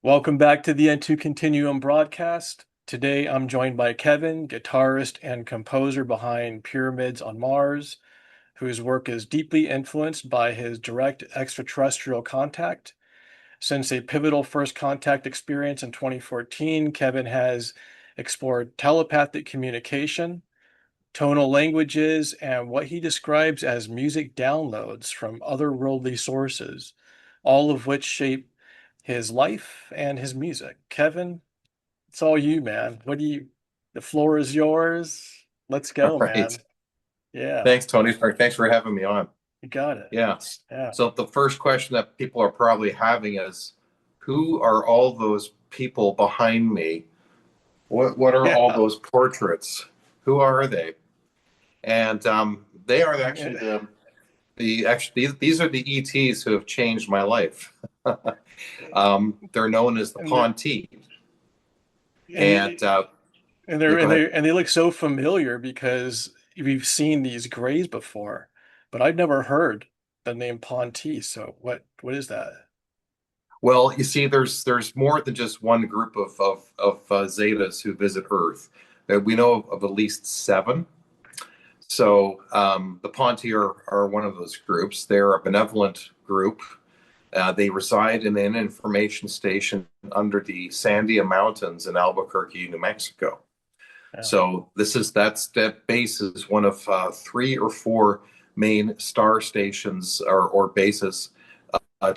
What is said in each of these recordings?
Welcome back to the N2 Continuum broadcast. Today I'm joined by Kevin, guitarist and composer behind Pyramids on Mars, whose work is deeply influenced by his direct extraterrestrial contact. Since a pivotal first contact experience in 2014, Kevin has explored telepathic communication, tonal languages, and what he describes as music downloads from otherworldly sources, all of which shape his life and his music. Kevin, it's all you, man. The floor is yours. Let's All go, right. man. Yeah, Thanks, Tony. Thanks for having me on. you got it. Yeah. Yeah. So the first question that people are probably having is, who are all those people behind me? What are all Yeah. those portraits? Who are they? And they are actually And, these are the ETs who have changed my life. They're known as the and they're Ponti. and And yeah, go ahead. and they look so familiar because we've seen these grays before, but I've never heard the name Ponti. So what is that? Well, you see, there's more than just one group of Zetas who visit Earth. We know of at least seven. So the Ponti are one of those groups. They're a benevolent group. They reside in an information station under the Sandia Mountains in Albuquerque, New Mexico. Yeah. So that base is one of three or four main star stations or bases,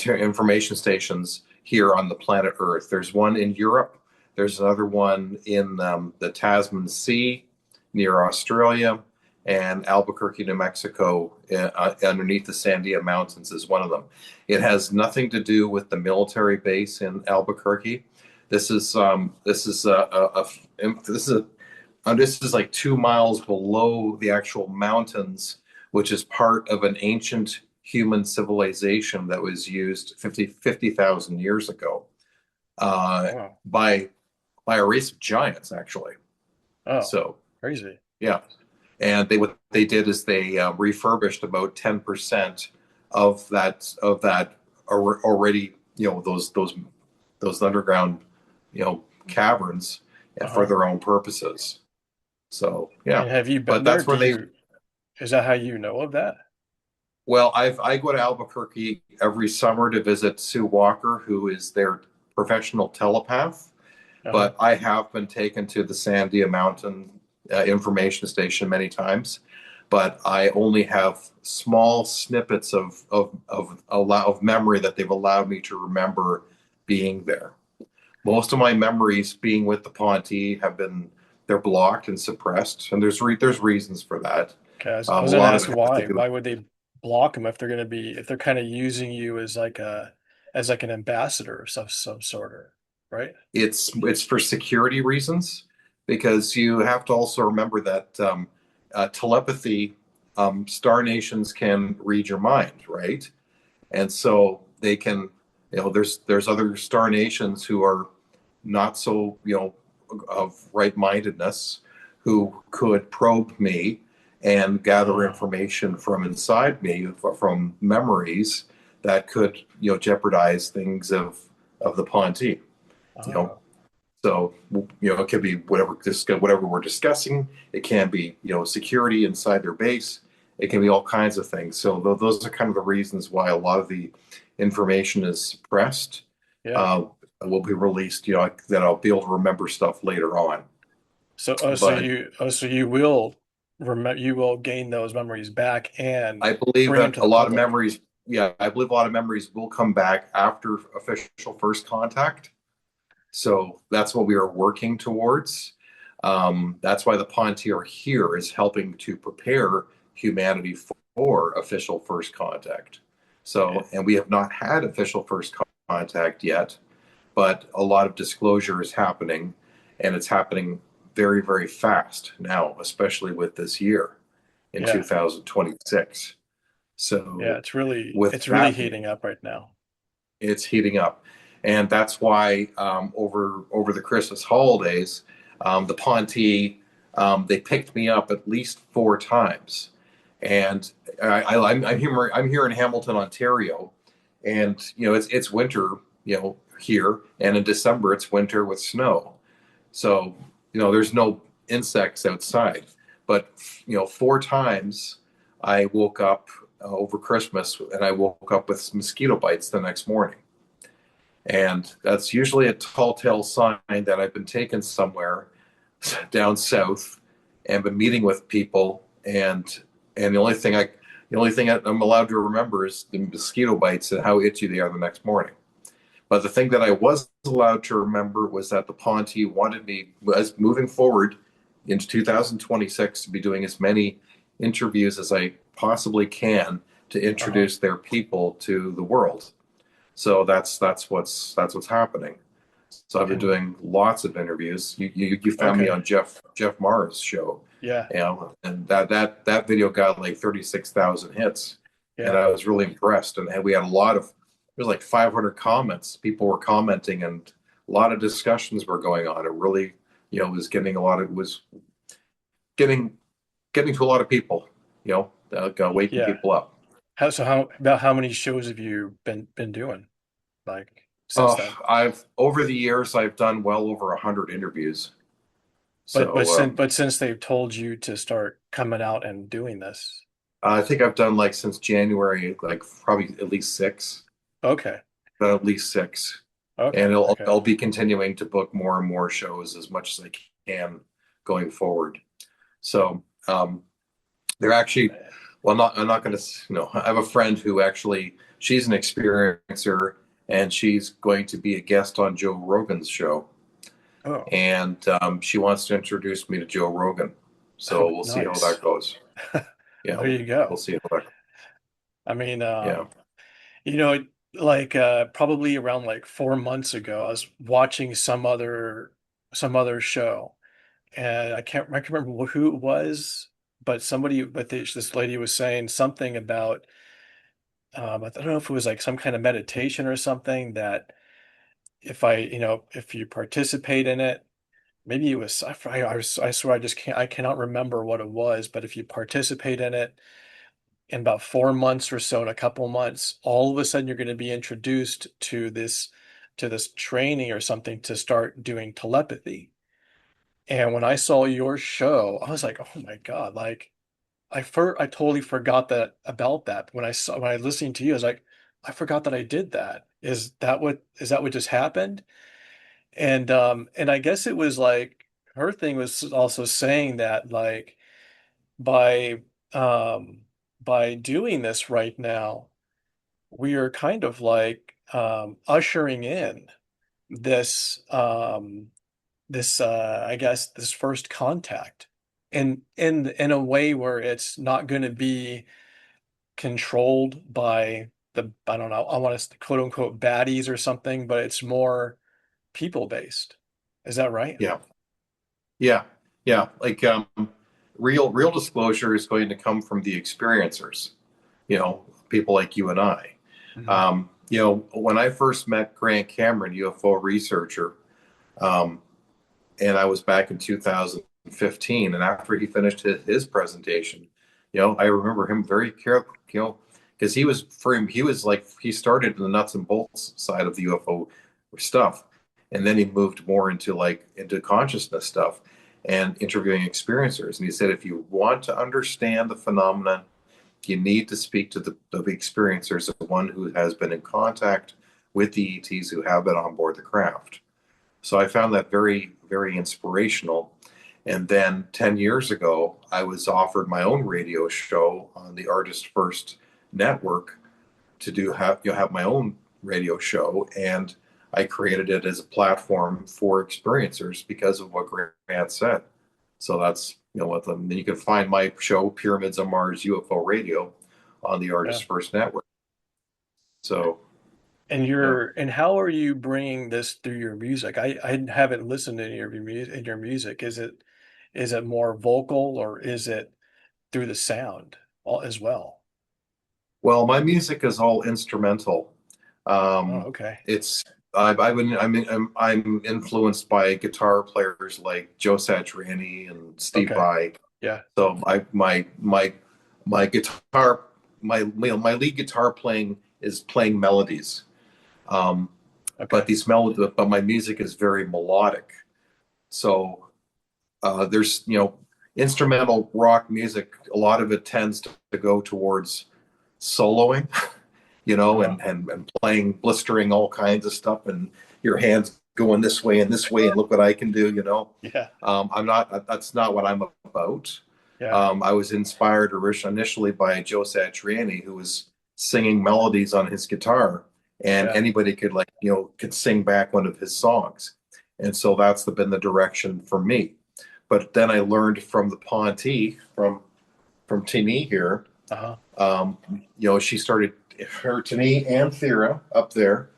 information stations here on the planet Earth. There's one in Europe. There's another one in the Tasman Sea near Australia, and Albuquerque, New Mexico, underneath the Sandia Mountains is one of them. It has nothing to do with the military base in Albuquerque. This is like 2 miles below the actual mountains, which is part of an ancient human civilization that was used 50,000 years ago uh, Wow. by a race of giants, actually. Oh, So crazy. yeah, and what they did is they refurbished about 10% of that already, those underground, caverns for Uh-huh. their own purposes. So yeah, And have you been but there? that's where they. Is that how you know of that? Well, I go to Albuquerque every summer to visit Sue Walker, who is their professional telepath. Uh-huh. But I have been taken to the Sandia Mountain information station many times. But I only have small snippets of memory that they've allowed me to remember being there. Most of my memories being with the Ponte they're blocked and suppressed, and there's reasons for that. Okay, I A was gonna lot of ask it has to why. do. Why would they block them if they're gonna be if they're kind of using you as like an ambassador of some sort, right? It's for security reasons, because you have to also remember that telepathy, star nations can read your mind, right? And so they can, there's other star nations who are not so, of right-mindedness, who could probe me and gather Oh, information from inside me, from memories that could, jeopardize things of the Ponte, you know. oh, So, it could be whatever we're discussing. It can be, security inside their base. It can be all kinds of things. So those are kind of the reasons why a lot of the information is suppressed. yeah. Uh, will be released, that I'll be able to remember stuff later on. But So you will remember you will gain those memories back and I believe bring them that to a the lot of public. memories, yeah, I believe a lot of memories will come back after official first contact. So that's what we are working towards. That's why the Pontier here is helping to prepare humanity for official first contact. Yeah, So, and we have not had official first contact yet, but a lot of disclosure is happening, and it's happening very, very fast now, especially with this year in yeah, 2026. yeah. So, with It's really that heating being, up right now. it's heating up, and that's why over the Christmas holidays, the Ponte, they picked me up at least four times, and I'm here in Hamilton, Ontario, and it's winter, here, and in December it's winter with snow. So, there's no insects outside. But, 4 times I woke up over Christmas, and I woke up with mosquito bites the next morning. And that's usually a telltale sign that I've been taken somewhere down south and been meeting with people. And the only thing I'm allowed to remember is the mosquito bites and how itchy they are the next morning. But the thing that I was allowed to remember was that the Ponte wanted me, as moving forward into 2026, to be doing as many interviews as I possibly can to Uh-huh. introduce their people to the world. So that's what's happening. So I've been And doing lots of interviews. You found me okay. on Jeff Maher's show, Yeah. and that video got like 36,000 hits, and Yeah. I was really impressed. And we had there's like 500 comments. People were commenting, and a lot of discussions were going on. It really, was getting getting to a lot of people, waking Yeah. people up. How many shows have you been doing like since Oh, then? I've over the years I've done well over 100 interviews. But So since they've told you to start coming out and doing this. I think I've done like since January, like probably at least six, Okay. at least six, and Okay. Okay. I'll be continuing to book more and more shows as much as I can going forward. So they're actually, well, I'm not going to, I have a friend who actually, she's an experiencer, and she's going to be a guest on Joe Rogan's show. Oh. And she wants to introduce me to Joe Rogan. So Oh, we'll see how nice. that goes. Yeah, There you we'll go. see how that. I mean, Yeah. you know, like probably around like 4 months ago, I was watching some other show, and I can't remember who it was, but this lady was saying something about I don't know if it was like some kind of meditation or something that if you participate in it, maybe it was I swear I cannot remember what it was, but if you participate in it in about 4 months or so, in a couple months, all of a sudden you're going to be introduced to this training or something to start doing telepathy. And when I saw your show, I was like, oh my God, like I totally forgot that about that. When I listened to you, I was like, I forgot that I did that. Is that what just happened? And I guess it was like her thing was also saying that like by um by doing this right now, we are kind of like ushering in this I guess this first contact in a way where it's not going to be controlled by I don't know, I want to quote unquote baddies or something, but it's more people based. Is that right? Yeah. Yeah. Yeah. Like real disclosure is going to come from the experiencers, people like you and I. Hmm. When I first met Grant Cameron, UFO researcher, um, and I was back in 2015. And after he finished his presentation, I remember him very careful, because he was like, he started in the nuts and bolts side of the UFO stuff. And then he moved more into consciousness stuff and interviewing experiencers. And he said, if you want to understand the phenomenon, you need to speak to the experiencers, the one who has been in contact with the ETs who have been on board the craft. So I found that very, very inspirational. And then 10 years ago, I was offered my own radio show on the Artist First network to have my own radio show, and I created it as a platform for experiencers because of what Grant said. So that's what you can find my show Pyramids on Mars UFO Radio on the Yeah. Artist First network. So yeah. And how are you bringing this through your music? I haven't listened to any of your music. Is it more vocal or is it through the sound as well? Well, my music is all instrumental. Oh, Um, okay. it's I've been I'm influenced by guitar players like Joe Satriani and Steve Okay. Vai. Yeah. So my guitar my lead guitar playing is playing melodies. Um, but Okay. my music is very melodic. So there's instrumental rock music. A lot of it tends to go towards soloing, Uh-huh. and playing, blistering all kinds of stuff, and your hands going this way and this way, and look what I can do. Yeah. I'm not. That's not what I'm about. Yeah. I was inspired initially by Joe Satriani, who was singing melodies on his guitar, and Yeah. anybody could sing back one of his songs, and so that's been the direction for me. But then I learned from the Ponte from Tini here. Uh-huh. Um, she started her Tini and Thera up there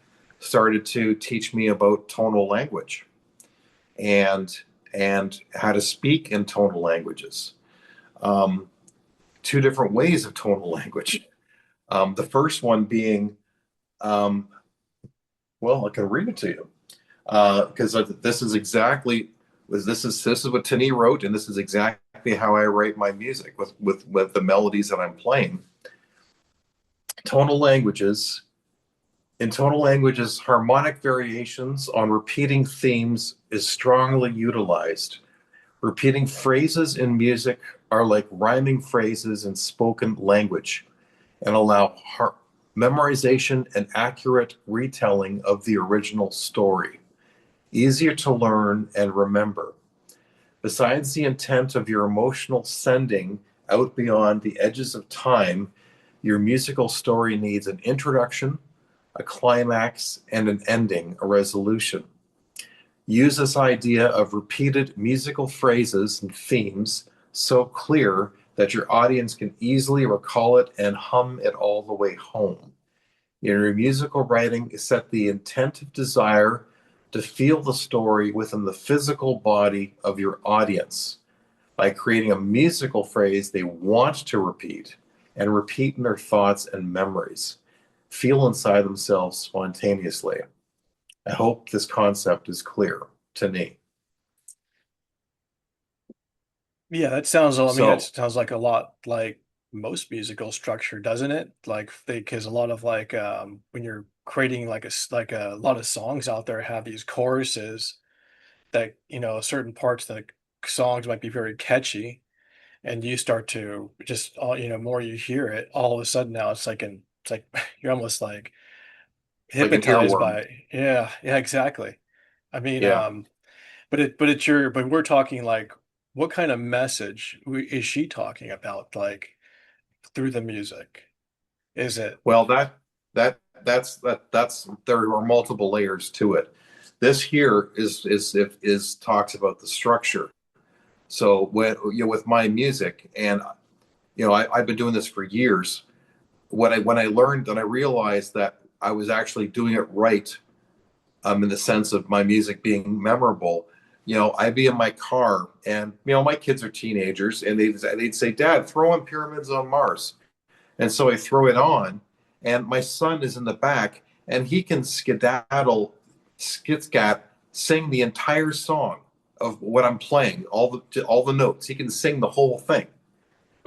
started to teach me about tonal language and how to speak in tonal languages. Um, Two different ways of tonal language. The first one being, um, well, I can read it to you because this is exactly this is what Tini wrote, and this is exactly how I write my music with the melodies that I'm playing. Tonal languages. In tonal languages, harmonic variations on repeating themes is strongly utilized. Repeating phrases in music are like rhyming phrases in spoken language and allow memorization and accurate retelling of the original story. Easier to learn and remember. Besides the intent of your emotional sending out beyond the edges of time, your musical story needs an introduction, a climax, and an ending, a resolution. Use this idea of repeated musical phrases and themes so clear that your audience can easily recall it and hum it all the way home. In your musical writing, set the intent of desire to feel the story within the physical body of your audience by creating a musical phrase they want to repeat and repeat in their thoughts and memories. Feel inside themselves spontaneously. I hope this concept is clear to me. Yeah, that sounds, I mean, that So, sounds like a lot like most musical structure, doesn't it? Like because a lot of like when you're creating like like a lot of songs out there have these choruses that, certain parts of the songs might be very catchy, and you start to just more you hear it, all of a sudden now it's like you're almost like like an hypnotized earworm. by it. Yeah, yeah, exactly. I mean, Yeah. but we're talking like what kind of message is she talking about, like through the music? Is it Well, that's there are multiple layers to it. This here is talks about the structure. So with my music, and I've been doing this for years. When I learned and I realized that I was actually doing it right, in the sense of my music being memorable. I'd be in my car, and my kids are teenagers, and they'd say, "Dad, throw on Pyramids on Mars." And so I throw it on, and my son is in the back, and he can skitscat, sing the entire song of what I'm playing, all the notes. He can sing the whole thing.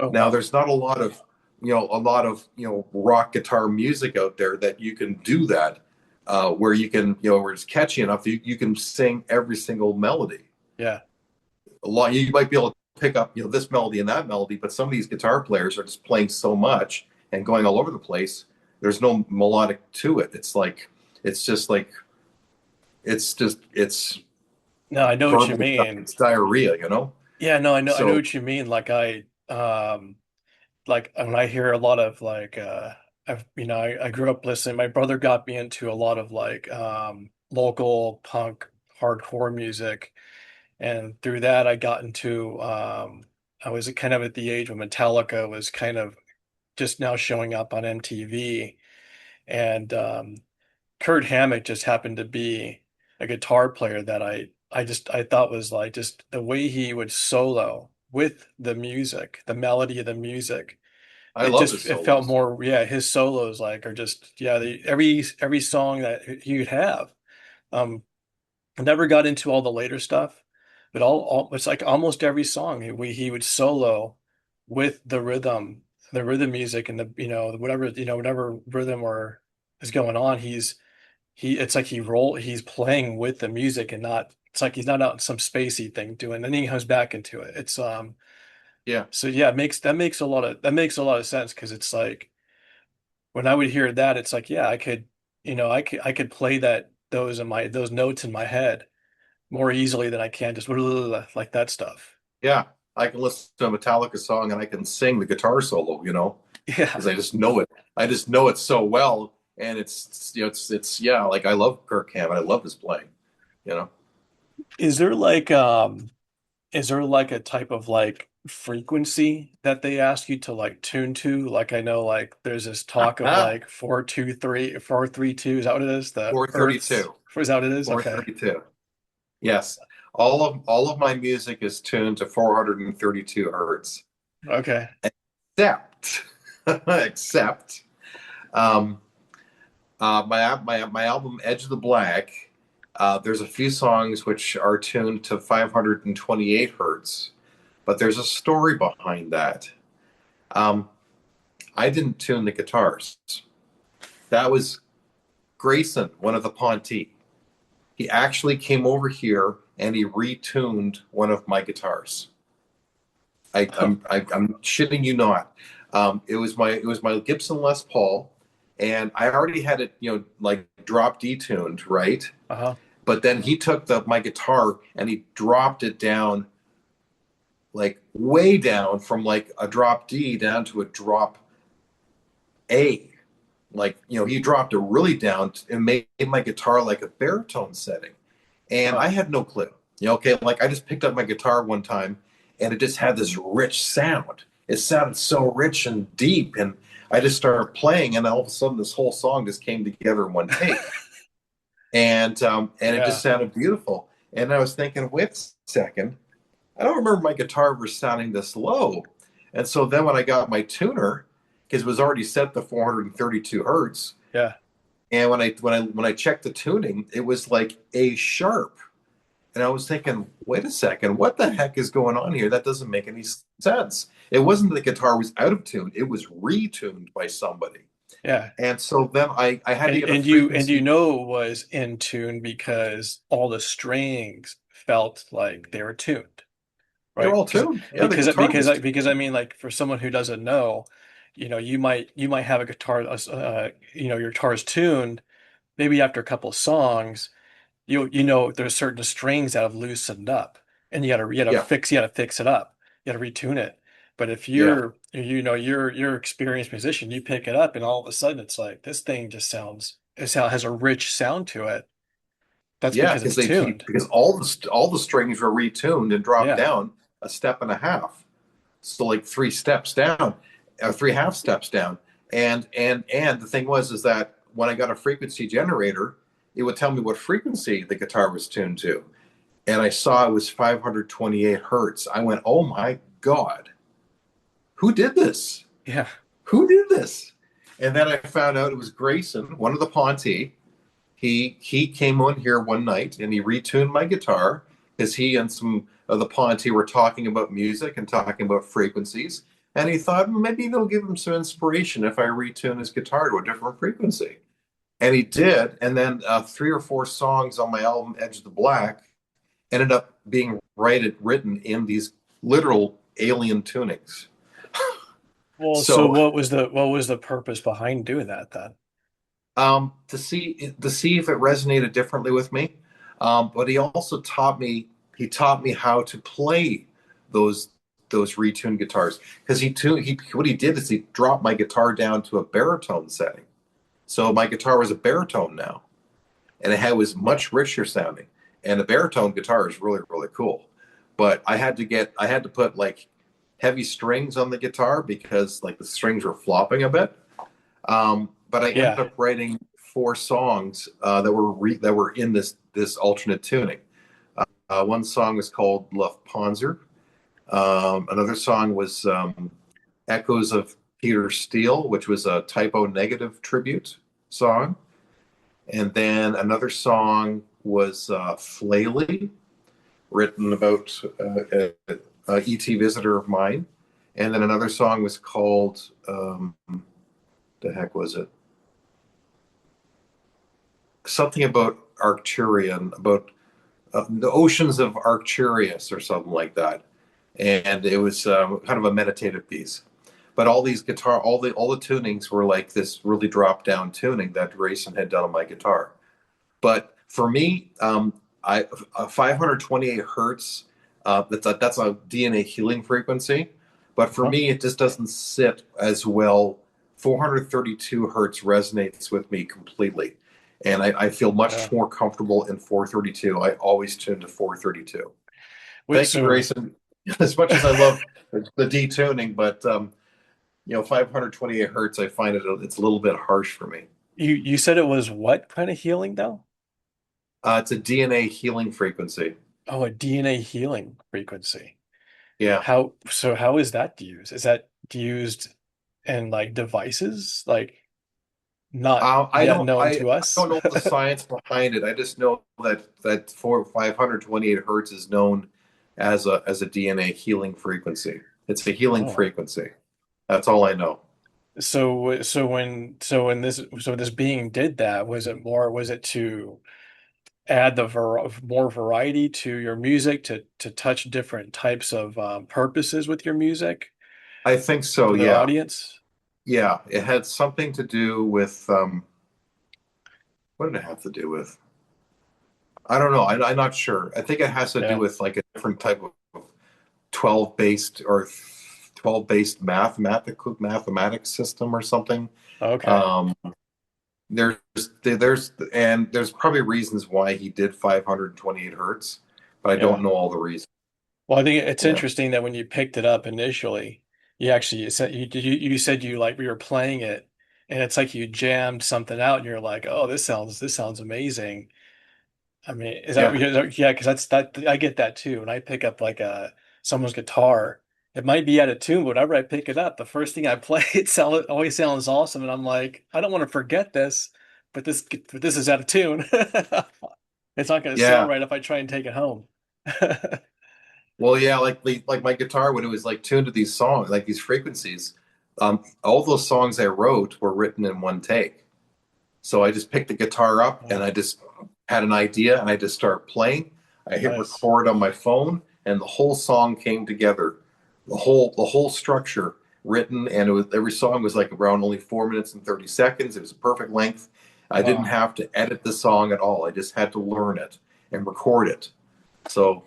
oh Now, wow. there's not a lot of rock guitar music out there that you can do that, where you can, where it's catchy enough you can sing every single melody. Yeah. A lot you might be able to pick up, this melody and that melody, but some of these guitar players are just playing so much and going all over the place. There's no melodic to it. It's just like it's No, I know what you verbal, mean. it's diarrhea. Yeah, no, I know So what you mean. Like when I hear a lot of like I grew up listening, my brother got me into a lot of like local punk hardcore music, and through that I got into I was kind of at the age when Metallica was kind of just now showing up on MTV, and Kurt Hammett just happened to be a guitar player that I thought was like just the way he would solo with the music, the melody of the music. I love his It felt solos. more, yeah, his solos like are just, yeah, every song that he would have. Um I never got into all the later stuff, but all it's like almost every song he would solo with the rhythm music, and the whatever whatever rhythm or is going on, it's like he's playing with the music and not, it's like he's not out in some spacey thing doing, then he comes back into it. It's Yeah, so yeah, that makes a lot of sense because it's like when I would hear that, it's like, yeah, I could, I could play those notes in my head more easily than I can just like that stuff. yeah. I can listen to a Metallica song and I can sing the guitar solo, Yeah. because I just know it. I just know it so well, and it's yeah. Like I love Kirk Hammett. I love his playing. You know. Is there is there like a type of like frequency that they ask you to like tune to? Like I know like there's this talk of like 423 432. Is that what it is? The Earth's 432. is that what it is? Okay. 432. Yes. All of my music is tuned to 432 hertz. Okay. Except except um my album Edge of the Black, there's a few songs which are tuned to 528 hertz, but there's a story behind that. Um, I didn't tune the guitars. That was Grayson, one of the Ponte. He actually came over here and he retuned one of my guitars. I'm shitting you not. It was my Gibson Les Paul, and I already had it, like drop detuned, right? Uh-huh. But then he took my guitar and he dropped it down, like way down from like a drop D down to a drop A. Like, he dropped it really down and made my guitar like a baritone setting. And Huh. I had no clue. Okay, like I just picked up my guitar one time and it just had this rich sound. It sounded so rich and deep. And I just started playing, and all of a sudden, this whole song just came together in one take. And it just Yeah. sounded beautiful. And I was thinking, wait a second, I don't remember my guitar ever sounding this low. And so then when I got my tuner, because it was already set to 432 hertz, Yeah. and when I checked the tuning, it was like A sharp. And I was thinking, wait a second, what the heck is going on here? That doesn't make any sense. It wasn't that the guitar was out of tune, it was retuned by somebody. Yeah. And so then I had to get a And you frequency. know it was in tune because all the strings felt like they were tuned, They're right? all tuned. Yeah, the guitar Because was tuned. because I mean like for someone who doesn't know, you might have a guitar your guitar is tuned maybe after a couple of songs, there's certain strings that have loosened up and Yeah, you gotta fix it up. You gotta retune it. But if yeah, you're experienced musician, you pick it up and all of a sudden it's like this thing just has a rich sound to it. That's yeah. because Because it's they tuned. because all the strings were retuned and dropped Yeah. down a step and a half. So like three steps down, or three half steps down. And the thing was is that when I got a frequency generator, it would tell me what frequency the guitar was tuned to. And I saw it was 528 hertz. I went, oh my God, who did this? Yeah. Who did this? And then I found out it was Grayson, one of the Ponte. He came on here one night and he retuned my guitar because he and some of the Ponte were talking about music and talking about frequencies. And he thought maybe it'll give him some inspiration if I retune his guitar to a different frequency. And he did. And then three or four songs on my album Edge of the Black ended up being written in these literal alien tunings. Well, so So what was the purpose behind doing that then? to see if it resonated differently with me. But he taught me how to play those those retuned guitars, because he what he did is he dropped my guitar down to a baritone setting. So my guitar was a baritone now, and was much richer sounding. And a baritone guitar is really really cool. But I had to put like heavy strings on the guitar because like the strings were flopping a bit. But I ended Yeah. up writing four songs that were in this alternate tuning. One song was called Luftpanzer. Another song was Echoes of Peter Steele, which was a Typo Negative tribute song. And then another song was Flaley, written about a ET visitor of mine. And then another song was called, the heck was it? something about Arcturian, about the oceans of Arcturus or something like that. And it was kind of a meditative piece. But all these guitar, all the tunings were like this really drop down tuning that Grayson had done on my guitar. But for me, I 528 hertz. That's a DNA healing frequency. But for Huh? me, it just doesn't sit as well. 432 hertz resonates with me completely, and I feel much Yeah. more comfortable in 432. I always tune to 432. Wait, Thank you, so Grayson. As much as I love the detuning, but 528 hertz, I find it's a little bit harsh for me. you said it was what kind of healing though? It's a DNA healing frequency. Oh, a DNA healing frequency. Yeah. How is that used? Is that used in like devices like not I yet don't known I, to I us? don't know the science behind it. I just know that for 528 hertz is known as a DNA healing frequency. It's a healing Oh. frequency. That's all I know. So when this being did that, was it to add more variety to your music to touch different types of purposes with your music I think so. for the Yeah, audience? yeah. It had something to do with what did it have to do with? I don't know. I'm not sure. I think it has to do Yeah. with like a different type of 12 based or 12 based mathematics system or something. Okay. Um, there's there's probably reasons why he did 528 hertz, but I don't Yeah. know all the reasons. Well, I think it's Yeah, interesting that when you picked it up initially, you said you like we were playing it, and it's like you jammed something out, and you're like, oh, this sounds amazing. I mean, is that yeah, because yeah? Because I get that too. When I pick up like someone's guitar, it might be out of tune, but whenever I pick it up, the first thing I play, it always sounds awesome, and I'm like, I don't want to forget this, but this is out of tune. It's not going to sound yeah. right if I try and take it home. Well, yeah, like my guitar when it was like tuned to these songs, like these frequencies. All those songs I wrote were written in one take. So I just picked the guitar up and Oh, I just had an idea and I just start playing. I hit nice. record on my phone and the whole song came together. The whole structure written and it was every song was like around only 4 minutes and 30 seconds. It was a perfect length. I didn't Wow. have to edit the song at all. I just had to learn it and record it. So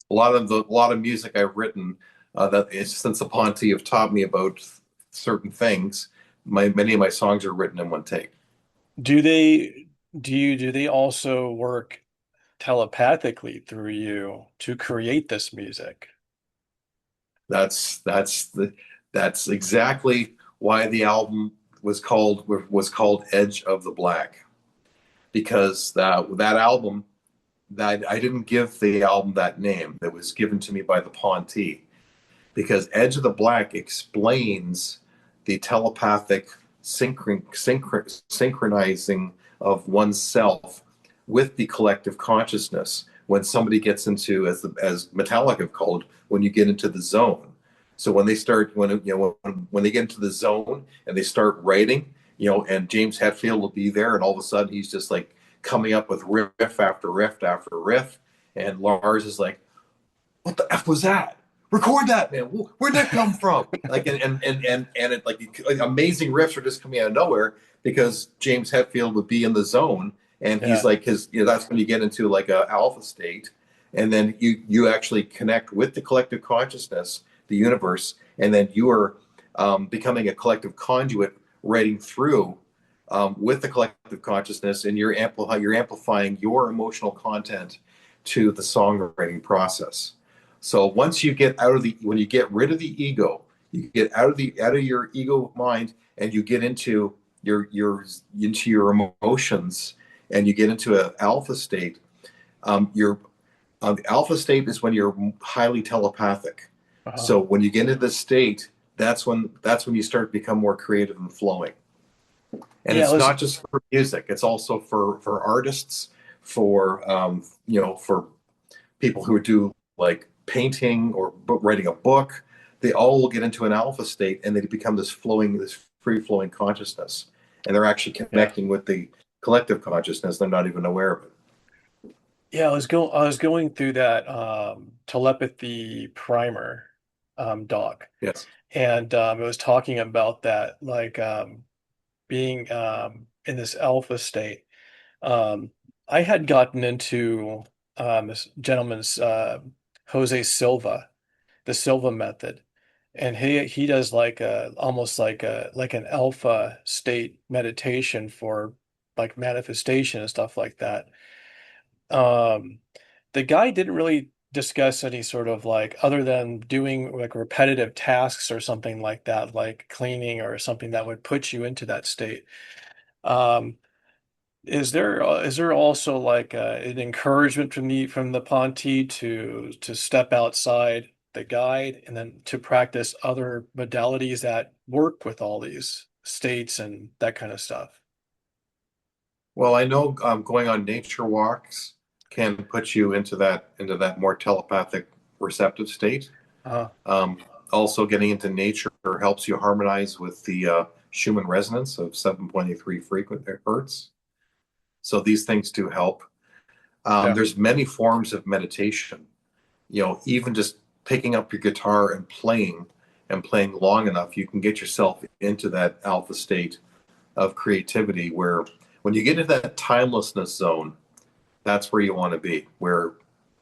a lot of music I've written that since the Ponte have taught me about certain things, many of my songs are written in one take. Do they do they also work telepathically through you to create this music? That's that's the that's exactly why the album was called Edge of the Black, because that album, that I didn't give the album that name, that was given to me by the Ponte, because Edge of the Black explains the telepathic synchronizing of oneself with the collective consciousness when somebody gets into, as Metallica have called, when you get into the zone. So when they start, when they get into the zone and they start writing, and James Hetfield will be there, and all of a sudden he's just like coming up with riff after riff after riff, and Lars is like, what the f was that? Record that, man. Where'd that come from? Like, and it like amazing riffs are just coming out of nowhere because James Hetfield would be in the zone, and he's Yeah. like that's when you get into like a alpha state, and then you actually connect with the collective consciousness, the universe, and then you are becoming a collective conduit writing through with the collective consciousness, and you're amplifying your emotional content to the songwriting process. So once you get when you get rid of the ego, you get out of your ego mind, and you get into your emotions, and you get into an alpha state. Your The alpha state is when you're highly telepathic. Uh-huh. So when you get into this state, that's when you start to become more creative and flowing. And Yeah, it's listen. not just for music; it's also for artists, for people who do like painting or writing a book. They all will get into an alpha state and they become this free flowing consciousness, and they're actually Yeah. connecting with the collective consciousness. They're not even aware of it. Yeah, I was going through that telepathy primer doc, Yes. and it was talking about that, like being in this alpha state. Um, I had gotten into this gentleman's Jose Silva, the Silva method, and he does like a almost like an alpha state meditation for like manifestation and stuff like that. Um, the guy didn't really discuss any sort of like other than doing like repetitive tasks or something like that, like cleaning or something that would put you into that state. Um, is there also like an encouragement from the Ponti to step outside the guide and then to practice other modalities that work with all these states and that kind of stuff? Well, I know going on nature walks can put you into that more telepathic receptive state. Uh, Um, Also, getting into nature helps you harmonize with the Schumann resonance of 7.83 frequent hertz. So these things do help. yeah. There's many forms of meditation. Even just picking up your guitar and playing long enough, you can get yourself into that alpha state of creativity where when you get into that timelessness zone, that's where you want to be, where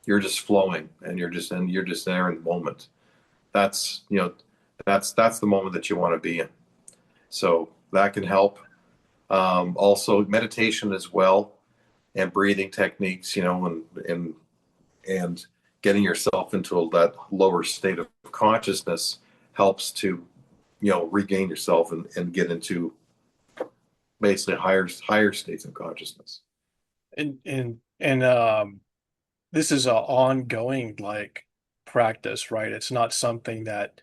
you're just flowing and you're just there in the moment. That's that's the moment that you want to be in. So that can help. Also meditation as well, and breathing techniques, and getting yourself into that lower state of consciousness helps to regain yourself and get into basically higher states of consciousness. And this is a ongoing like practice, right? It's not something that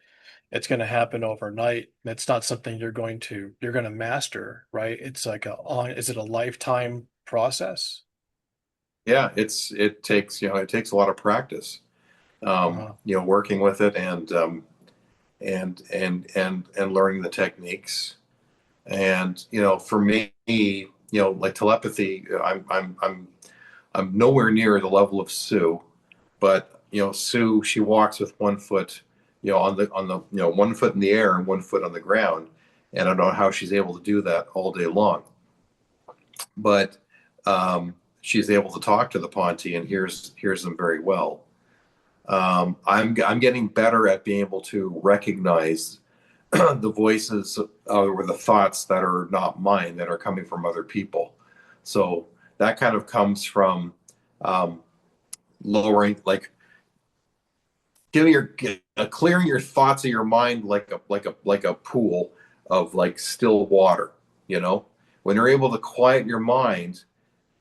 it's going to happen overnight. It's not something you're going to master, right? It's like is it a lifetime process? Yeah, it takes a lot of practice, Uh-huh. working with it and learning the techniques. And for me, like telepathy, I'm nowhere near the level of Sue, but Sue, she walks with one foot, on the one foot in the air and one foot on the ground, and I don't know how she's able to do that all day long. But she's able to talk to the Ponti and hears them very well. I'm getting better at being able to recognize the voices or the thoughts that are not mine, that are coming from other people. So that kind of comes from um, lowering, like giving your clearing your thoughts of your mind like a pool of like still water. When you're able to quiet your mind,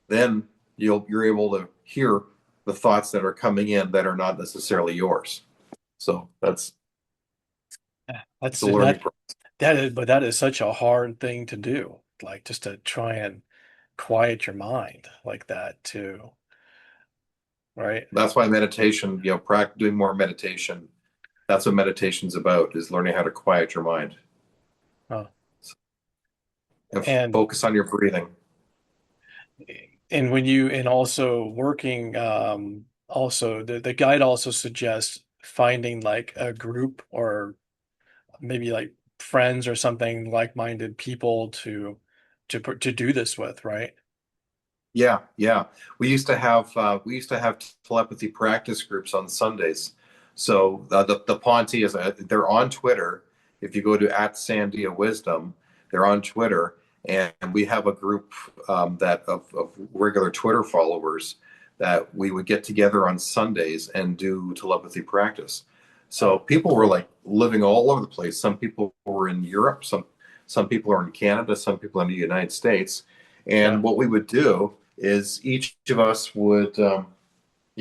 then you're able to hear the thoughts that are coming in that are not necessarily yours. So that's That's the learning process. that is, but that is such a hard thing to do, like just to try and quiet your mind like that too, right? That's why meditation, doing more meditation. That's what meditation's about, is learning how to quiet your mind Uh, and and focus on your breathing. and when you and also working also the guide also suggests finding like a group or maybe like friends or something like-minded people to do this with, right? Yeah, yeah. We used to have telepathy practice groups on Sundays. So the Ponte they're on Twitter. If you go to @Sandia Wisdom, they're on Twitter, and we have a group that of regular Twitter followers that we would get together on Sundays and do telepathy practice. So Oh, people were cool. like living all over the place. Some people were in Europe, some people are in Canada, some people in the United States. Yeah. And what we would do is each of us would, you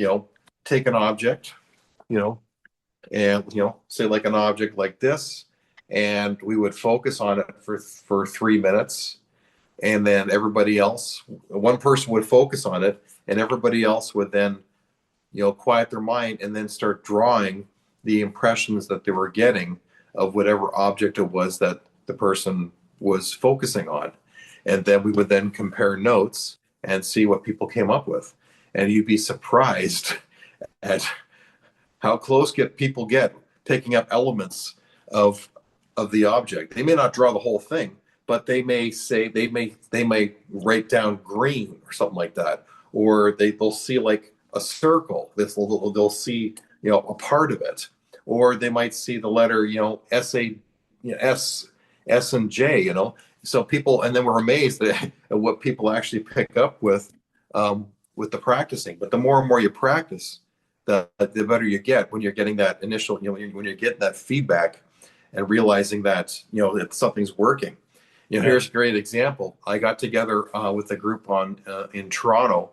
know, take an object, you know, and say like an object like this, and we would focus on it for 3 minutes, and then everybody else, one person would focus on it, and everybody else would then, quiet their mind and then start drawing the impressions that they were getting of whatever object it was that the person was focusing on. and then we would then compare notes and see what people came up with. And you'd be surprised at how close people get taking up elements of the object. They may not draw the whole thing, but they may say they may write down green or something like that, or they'll see like a circle. They'll see a part of it, or they might see the letter S and J. So people, and then we're amazed at what people actually pick up with the practicing. But the more and more you practice, the better you get when you're getting that initial, when you're getting that feedback and realizing that, that something's working. Yeah. Here's a great example. I got together with a group in Toronto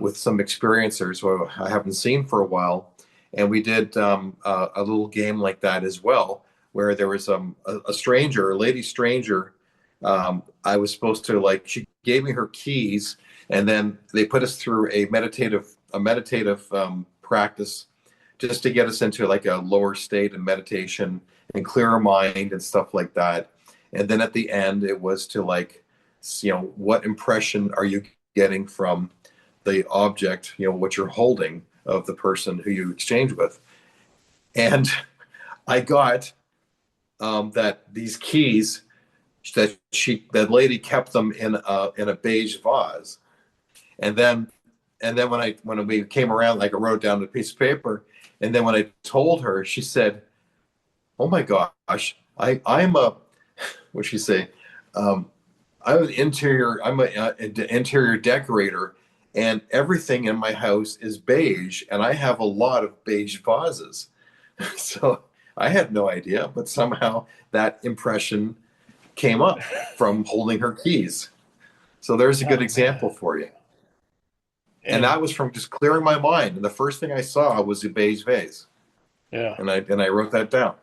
with some experiencers who I haven't seen for a while. And we did a little game like that as well, where there was a stranger, a lady stranger. I was supposed to, she gave me her keys, and then they put us through a meditative practice just to get us into like a lower state of meditation and clear our mind and stuff like that. And then at the end, it was to what impression are you getting from the object, what you're holding of the person who you exchange with. And I got that these keys that lady kept them in a beige vase. And then when we came around, I wrote down a piece of paper. And then when I told her, she said, "Oh my gosh, I'm a," what'd she say? I'm an interior decorator, and everything in my house is beige, and I have a lot of beige vases." So I had no idea, but somehow that impression came up from holding her keys. So there's a good Oh, example man. for you. And And that was from just clearing my mind. And the first thing I saw was a beige vase. yeah. And I wrote that down.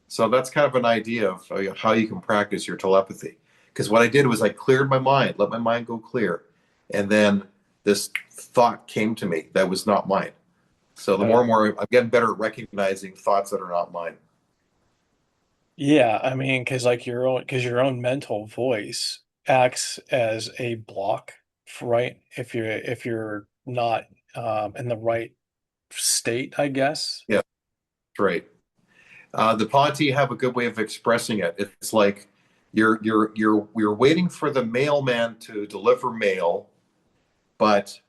So that's kind of an idea of how you can practice your telepathy. Because what I did was I cleared my mind, let my mind go clear. And then this thought came to me that was not mine. So the more Uh, and more I'm getting better at recognizing thoughts that are not mine. yeah, I mean, because your own mental voice acts as a block, right? If you're not in the right state, I guess. Yeah, right. The Ponti have a good way of expressing it. It's like you're waiting for the mailman to deliver mail, but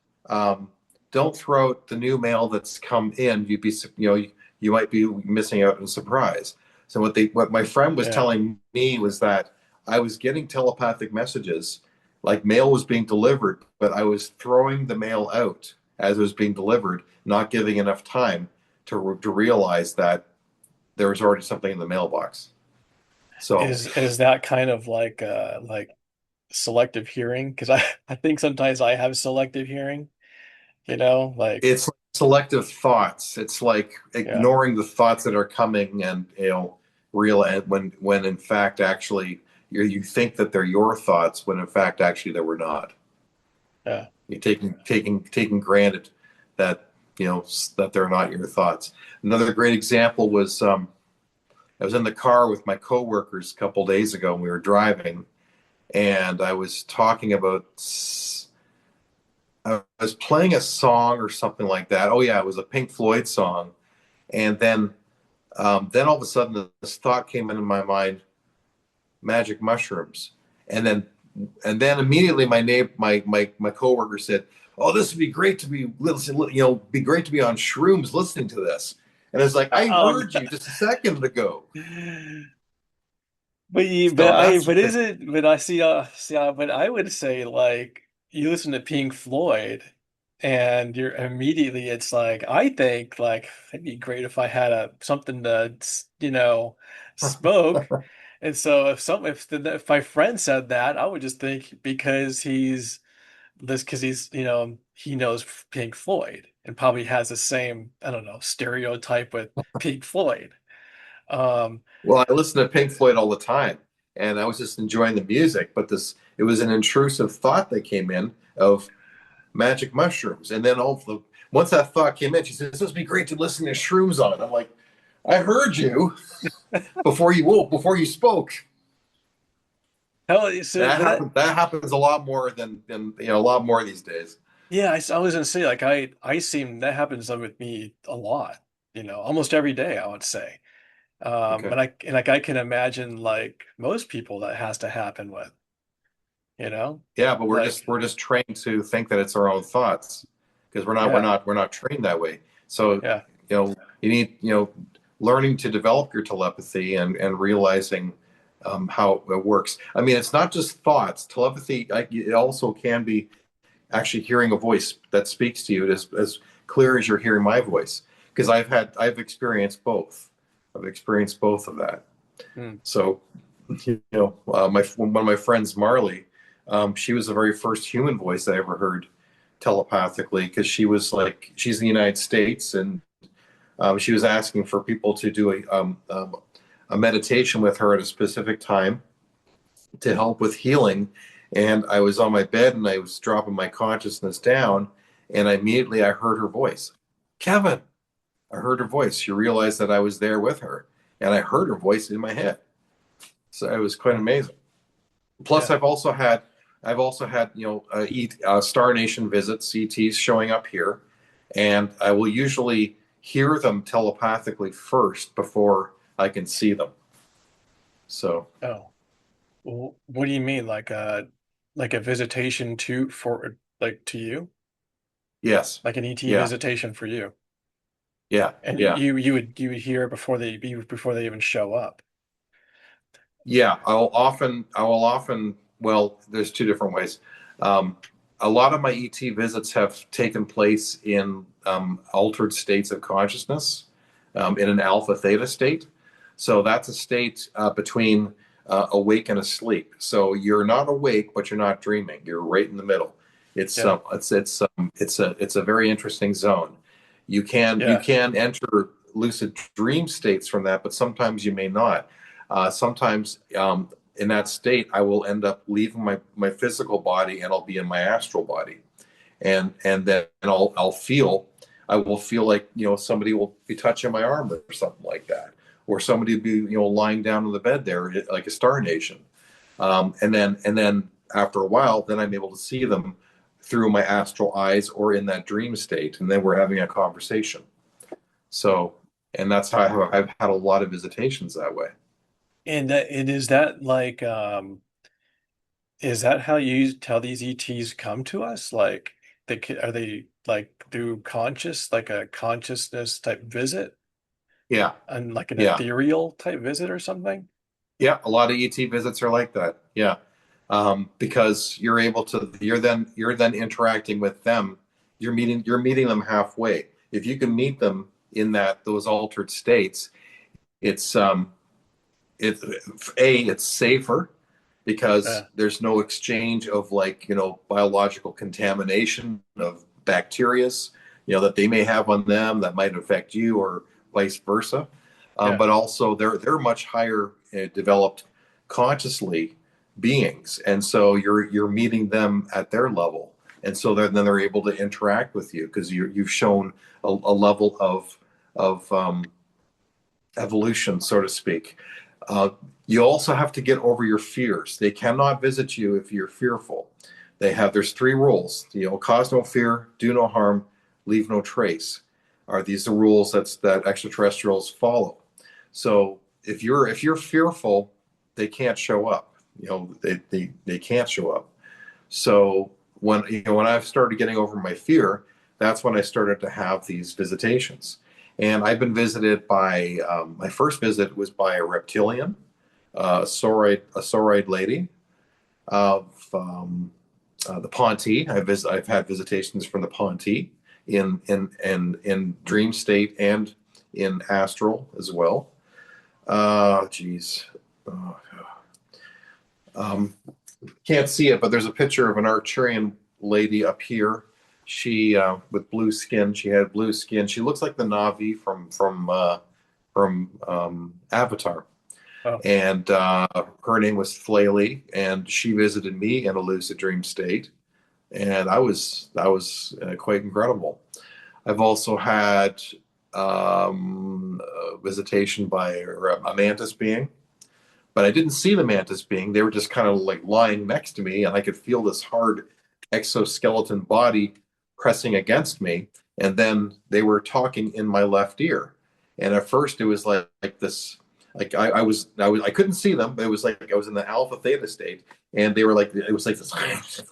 don't throw out the new mail that's come in. You might be missing out on surprise. So what my friend was Yeah. telling me was that I was getting telepathic messages, like mail was being delivered, but I was throwing the mail out as it was being delivered, not giving enough time to realize that there was already something in the mailbox. So Is that kind of like selective hearing? Because I think sometimes I have selective hearing, like it's selective thoughts. It's like yeah, ignoring the thoughts that are coming, and real when in fact actually you think that they're your thoughts, when in fact actually they were not. yeah. You're taking granted that that they're not your thoughts. Another great example was I was in the car with my coworkers a couple days ago, and we were driving, and I was talking about. I was playing a song or something like that. Oh yeah, it was a Pink Floyd song, and then all of a sudden this thought came into my mind: magic mushrooms. And then immediately my coworker said, "Oh, this would be great to be be great to be on shrooms listening to this." And it's like, I Oh, heard you just a second ago. but So that's is it? But but I would say like you listen to Pink Floyd, and you're immediately it's like I think like it'd be great if I had a something to smoke. And so if my friend said that, I would just think because he knows Pink Floyd and probably has the same, I don't know, stereotype with Pink Floyd. Um, well, I listen to Pink Floyd all the time, and I was just enjoying the music, but this it was an intrusive thought that came in of magic mushrooms. And then once that thought came in, she said, "This would be great to listen to shrooms on." I'm like, I heard you before you spoke. Hell, so, but that, That happens a lot more than a lot more these days. yeah, I was gonna say like I seem that happens with me a lot, almost every day I would say. Okay. And like I can imagine like most people that has to happen with, you know, Yeah, but like we're just trained to think that it's our own thoughts because yeah, we're not trained that way. So, yeah, you need, learning to develop your telepathy and realizing how it works. I mean, it's not just thoughts. Telepathy, it also can be actually hearing a voice that speaks to you as clear as you're hearing my voice. Because I've experienced both. I've experienced both of that. mm, So, my one of my friends, Marley, she was the very first human voice I ever heard telepathically because she's in the United States and she was asking for people to do a meditation with her at a specific time to help with healing. And I was on my bed and I was dropping my consciousness down, and I heard her voice, Kevin. I heard her voice. She realized that I was there with her, and I heard her voice in my head. So it was quite yeah, amazing. Plus, yeah. I've also had Star Nation visits, ETs showing up here, and I will usually hear them telepathically first before I can see them. So Oh, well, what do you mean? Like a visitation to for like to you? yes, Like an ET yeah, visitation for you? yeah, And yeah, you would hear it before they even show up. yeah. I will often. Well, there's two different ways. Um, a lot of my ET visits have taken place in altered states of consciousness, in an alpha theta state. So that's a state between awake and asleep. So you're not awake, but you're not dreaming. You're right in the middle. Yeah, It's a very interesting zone. You yeah, can enter lucid dream states from that, but sometimes you may not. Sometimes in that state, I will end up leaving my physical body and I'll be in my astral body, and then I will feel like somebody will be touching my arm or something like that, or somebody will be lying down on the bed there like a star nation, and then after a while, then I'm able to see them through my astral eyes or in that dream state, and then we're having a conversation. So, and that's how I've had a lot of visitations that way. and is that like is that how you tell these ETs come to us? Like are they like through like a consciousness type visit Yeah, and like an yeah. ethereal type visit or something? Yeah, a lot of ET visits are like that. Yeah, because you're then interacting with them. You're meeting them halfway. If you can meet them in those altered states, it's it it's safer because Yeah, there's no exchange of biological contamination of bacterias that they may have on them that might affect you or vice versa. yeah, But also they're much higher developed consciously beings, and so you're meeting them at their level, and so then they're able to interact with you because you've shown a level of evolution, so to speak. Uh, you also have to get over your fears. They cannot visit you if you're fearful. There's three rules. Cause no fear, do no harm, leave no trace. Are these the rules that extraterrestrials follow? So if you're fearful, they can't show up. They can't show up. So when I've started getting over my fear, that's when I started to have these visitations. And I've been visited by my first visit was by a reptilian, a sauroid lady of the Ponte. I've had visitations from the Ponte in dream state and in astral as well. Geez. Oh, um, can't see it, but there's a picture of an Arcturian lady up here. She with blue skin. She had blue skin. She looks like the Navi from Avatar. oh, And her name was Flaley, and she visited me in a lucid dream state, and that was quite incredible. I've also had a visitation by a mantis being, but I didn't see the mantis being. They were just kind of like lying next to me, and I could feel this hard exoskeleton body pressing against me. And then they were talking in my left ear. And at first, it was like this. Like I couldn't see them, but it was like I was in the alpha theta state, and they were like it was like this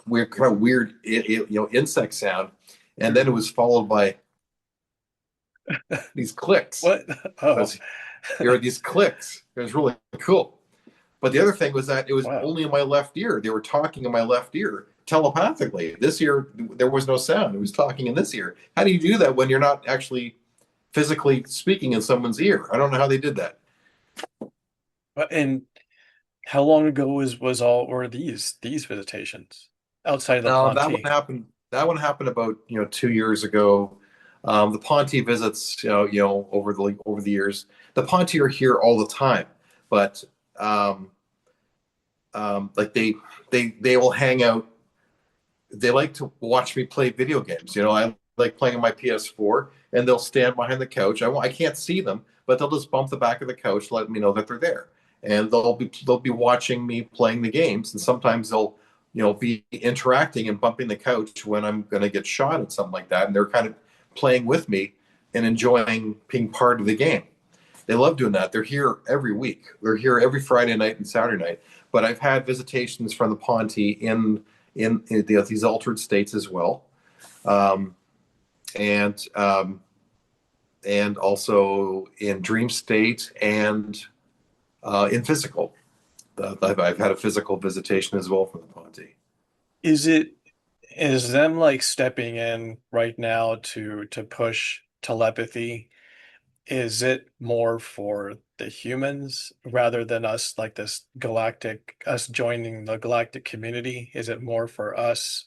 weird kind of weird insect sound, and then it was followed by these clicks. What? Oh, Was There were these clicks. It was really cool. But the other thing was that it was wow. only in my left ear. They were talking in my left ear telepathically. This ear, there was no sound. It was talking in this ear. How do you do that when you're not actually physically speaking in someone's ear? I don't know how they did that. And how long ago was all were these visitations outside of the That one Ponte? happened. That one happened about 2 years ago. The Ponte visits, over the years. The Ponte are here all the time, but um, like they will hang out. They like to watch me play video games. I like playing on my PS4, and they'll stand behind the couch. I can't see them, but they'll just bump the back of the couch, letting me know that they're there, and they'll be watching me playing the games, and sometimes they'll be interacting and bumping the couch when I'm going to get shot at something like that, and they're kind of playing with me and enjoying being part of the game. They love doing that. They're here every week. They're here every Friday night and Saturday night. But I've had visitations from the Ponte in these altered states as well, um, and also in dream state and in physical. I've had a physical visitation as well from the Ponte. Is it is them like stepping in right now to push telepathy? Is it more for the humans rather than us, like us joining the galactic community? Is it more for us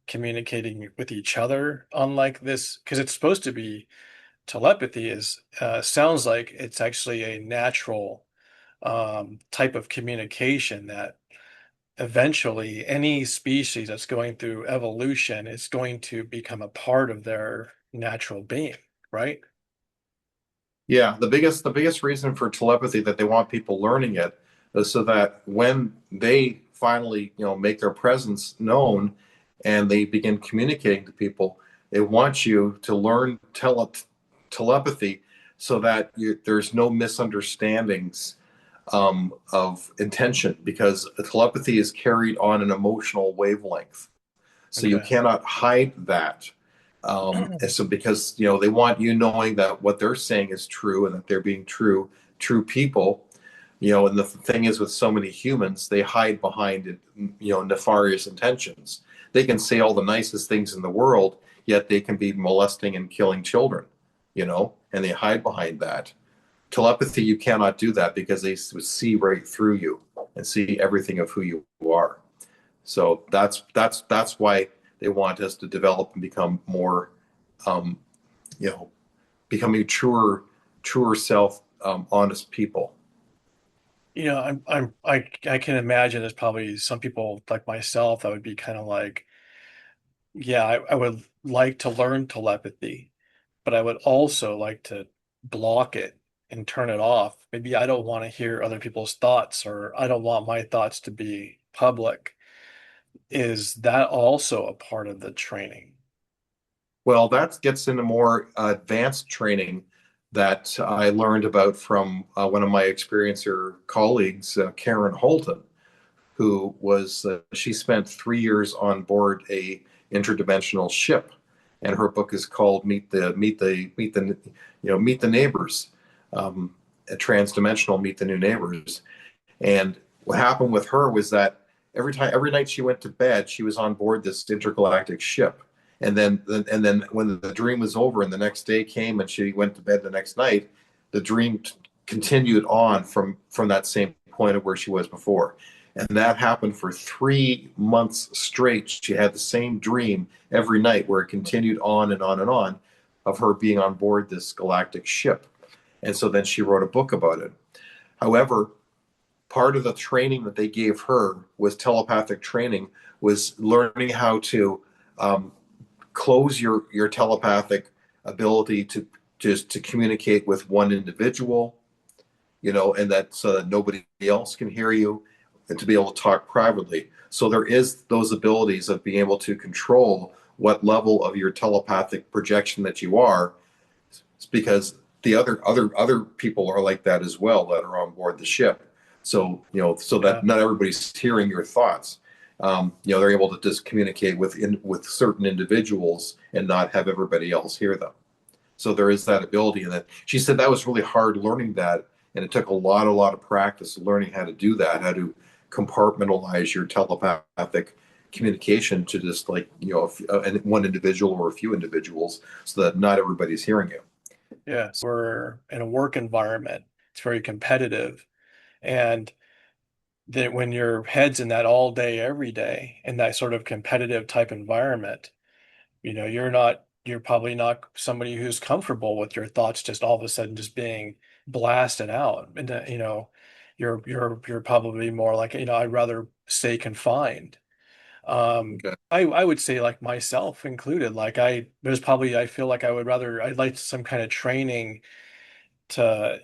communicating with each other unlike this? Because it's supposed to be telepathy is sounds like it's actually a natural type of communication that eventually any species that's going through evolution is going to become a part of their natural being, right? Yeah, the biggest reason for telepathy that they want people learning it is so that when they finally, make their presence known and they begin communicating to people, they want you to learn telepathy so that there's no misunderstandings of intention because telepathy is carried on an emotional wavelength. So you Okay. cannot hide that. And so because they want you knowing that what they're saying is true and that they're being true people. And the thing is with so many humans, they hide behind it, nefarious intentions. They can say all the nicest things in the world, yet they can be molesting and killing children, and they hide behind that. Telepathy, you cannot do that because they see right through you and see everything of who you are. So that's why they want us to develop and become more, um, you know, becoming truer self, honest people. I can imagine there's probably some people like myself that would be kind of like, yeah, I would like to learn telepathy, but I would also like to block it and turn it off. Maybe I don't want to hear other people's thoughts, or I don't want my thoughts to be public. Is that also a part of the training? Well, that gets into more advanced training that I learned about from one of my experiencer colleagues, Karen Holton, who was she spent 3 years on board a interdimensional ship, and her book is called Meet the Neighbors, a transdimensional Meet the New Neighbors. And what happened with her was that every night she went to bed, she was on board this intergalactic ship. And then when the dream was over and the next day came and she went to bed the next night, the dream continued on from that same point of where she was before. And that happened for 3 months straight. She had the same dream every night where it continued on and on and on of her being on board this galactic ship. And so then she wrote a book about it. However, part of the training that they gave her was telepathic training, was learning how to um, close your telepathic ability to just to communicate with one individual, and that so that nobody else can hear you, and to be able to talk privately. So there is those abilities of being able to control what level of your telepathic projection that you are. It's because the other people are like that as well that are on board the ship. So so that Yeah. not everybody's hearing your thoughts. They're able to just communicate with certain individuals and not have everybody else hear them. So there is that ability, and that she said that was really hard learning that, and it took a lot of practice learning how to do that, how to compartmentalize your telepathic communication to just like one individual or a few individuals, so that not everybody's hearing you. Yes. We're in a work environment. It's very competitive. And that when your head's in that all day, every day, in that sort of competitive type environment, you're probably not somebody who's comfortable with your thoughts just all of a sudden just being blasted out. And you're probably more like, I'd rather stay confined. Okay. I would say like myself included, like I feel like I'd like some kind of training to,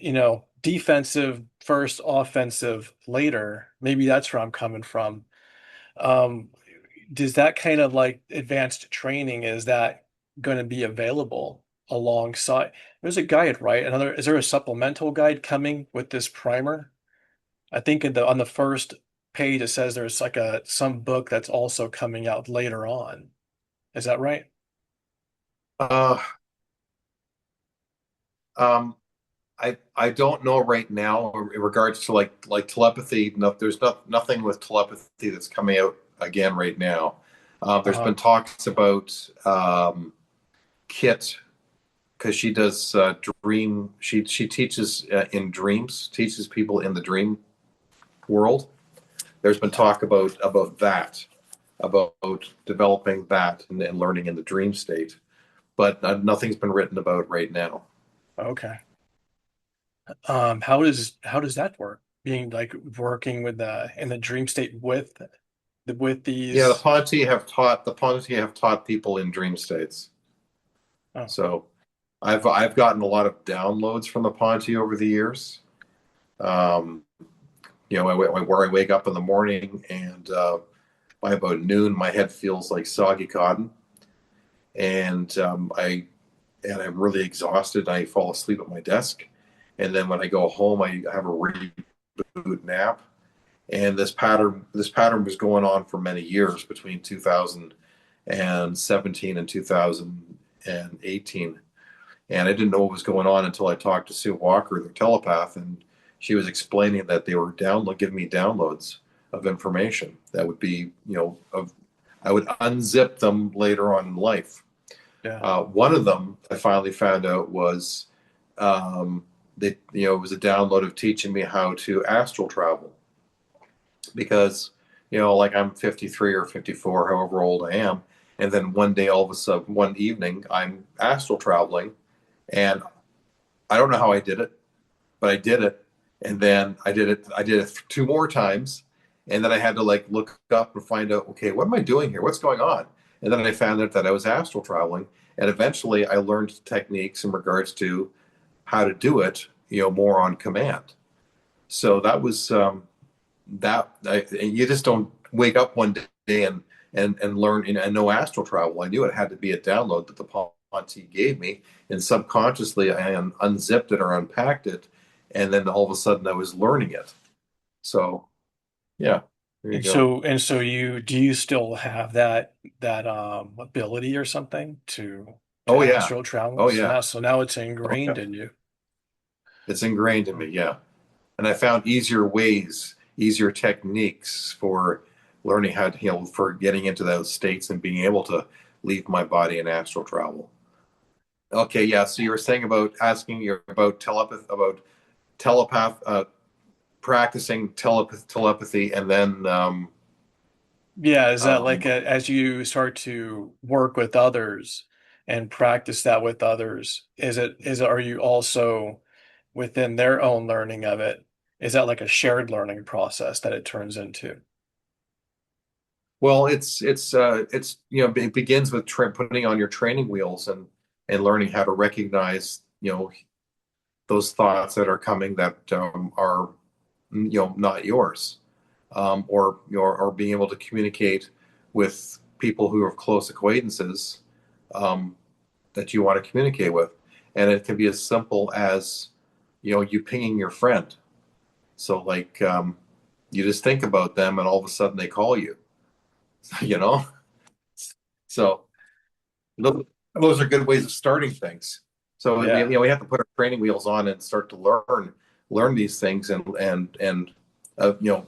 defensive first, offensive later. Maybe that's where I'm coming from. Um, does that kind of like advanced training, is that going to be available alongside? There's a guide, right? Is there a supplemental guide coming with this primer? I think on the first page it says there's like some book that's also coming out later on. Is that right? Uh, um, I don't know right now in regards to like telepathy. No, there's nothing with telepathy that's coming out again right now. There's Uh-huh. been talks about Kit, because she does dream. She teaches in dreams, teaches people in the dream world. There's been talk about that, about developing that and learning in the dream state, but nothing's been written about right now. Okay. How does that work? Being like working with the in the dream state with Yeah, these. the Ponti have taught people in dream states. Oh, So I've gotten a lot of downloads from the Ponti over the years. Um, where I wake up in the morning, and by about noon, my head feels like soggy cotton, and I'm really exhausted. I fall asleep at my desk, and then when I go home, I have a reboot nap. And this pattern was going on for many years between 2017 and 2018, and I didn't know what was going on until I talked to Sue Walker, their telepath, and she was explaining that they were giving me downloads of information that would be, I would unzip them later on in life. yeah. One of them I finally found out was, it was a download of teaching me how to astral travel, because like I'm 53 or 54, however old I am, and then one day, all of a sudden, one evening, I'm astral traveling, and I don't know how I did it, but I did it. And then I did it two more times. And then I had to like look up and find out, okay, what am I doing here? What's going on? And then I found out that I was astral traveling. And eventually I learned techniques in regards to how to do it, more on command. So that was you just don't wake up one day and learn and know astral travel. I knew it had to be a download that the Ponte gave me, and subconsciously I unzipped it or unpacked it, and then all of a sudden I was learning it. So yeah, there you go. And so you still have that ability or something to Oh yeah, astral travel? oh So yeah, now it's oh ingrained yeah. in you. It's ingrained in me. Yeah, and I found easier ways, easier techniques for learning how to, for getting into those states and being able to leave my body in astral travel. Okay, yeah. So you were saying about asking you about telepath, practicing telepathy, and then Yeah, is that um, like as you start to work with others and practice that with others, are you also within their own learning of it? Is that like a shared learning process that it turns into? well, it's it begins with putting on your training wheels and learning how to recognize those thoughts that are coming that are not yours, or being able to communicate with people who are close acquaintances, um, that you want to communicate with. And it can be as simple as, you pinging your friend. So like, you just think about them and all of a sudden they call you, you know? So those, those are good ways of starting things. So Yeah. we have to put our training wheels on and start to learn these things, and uh, you know,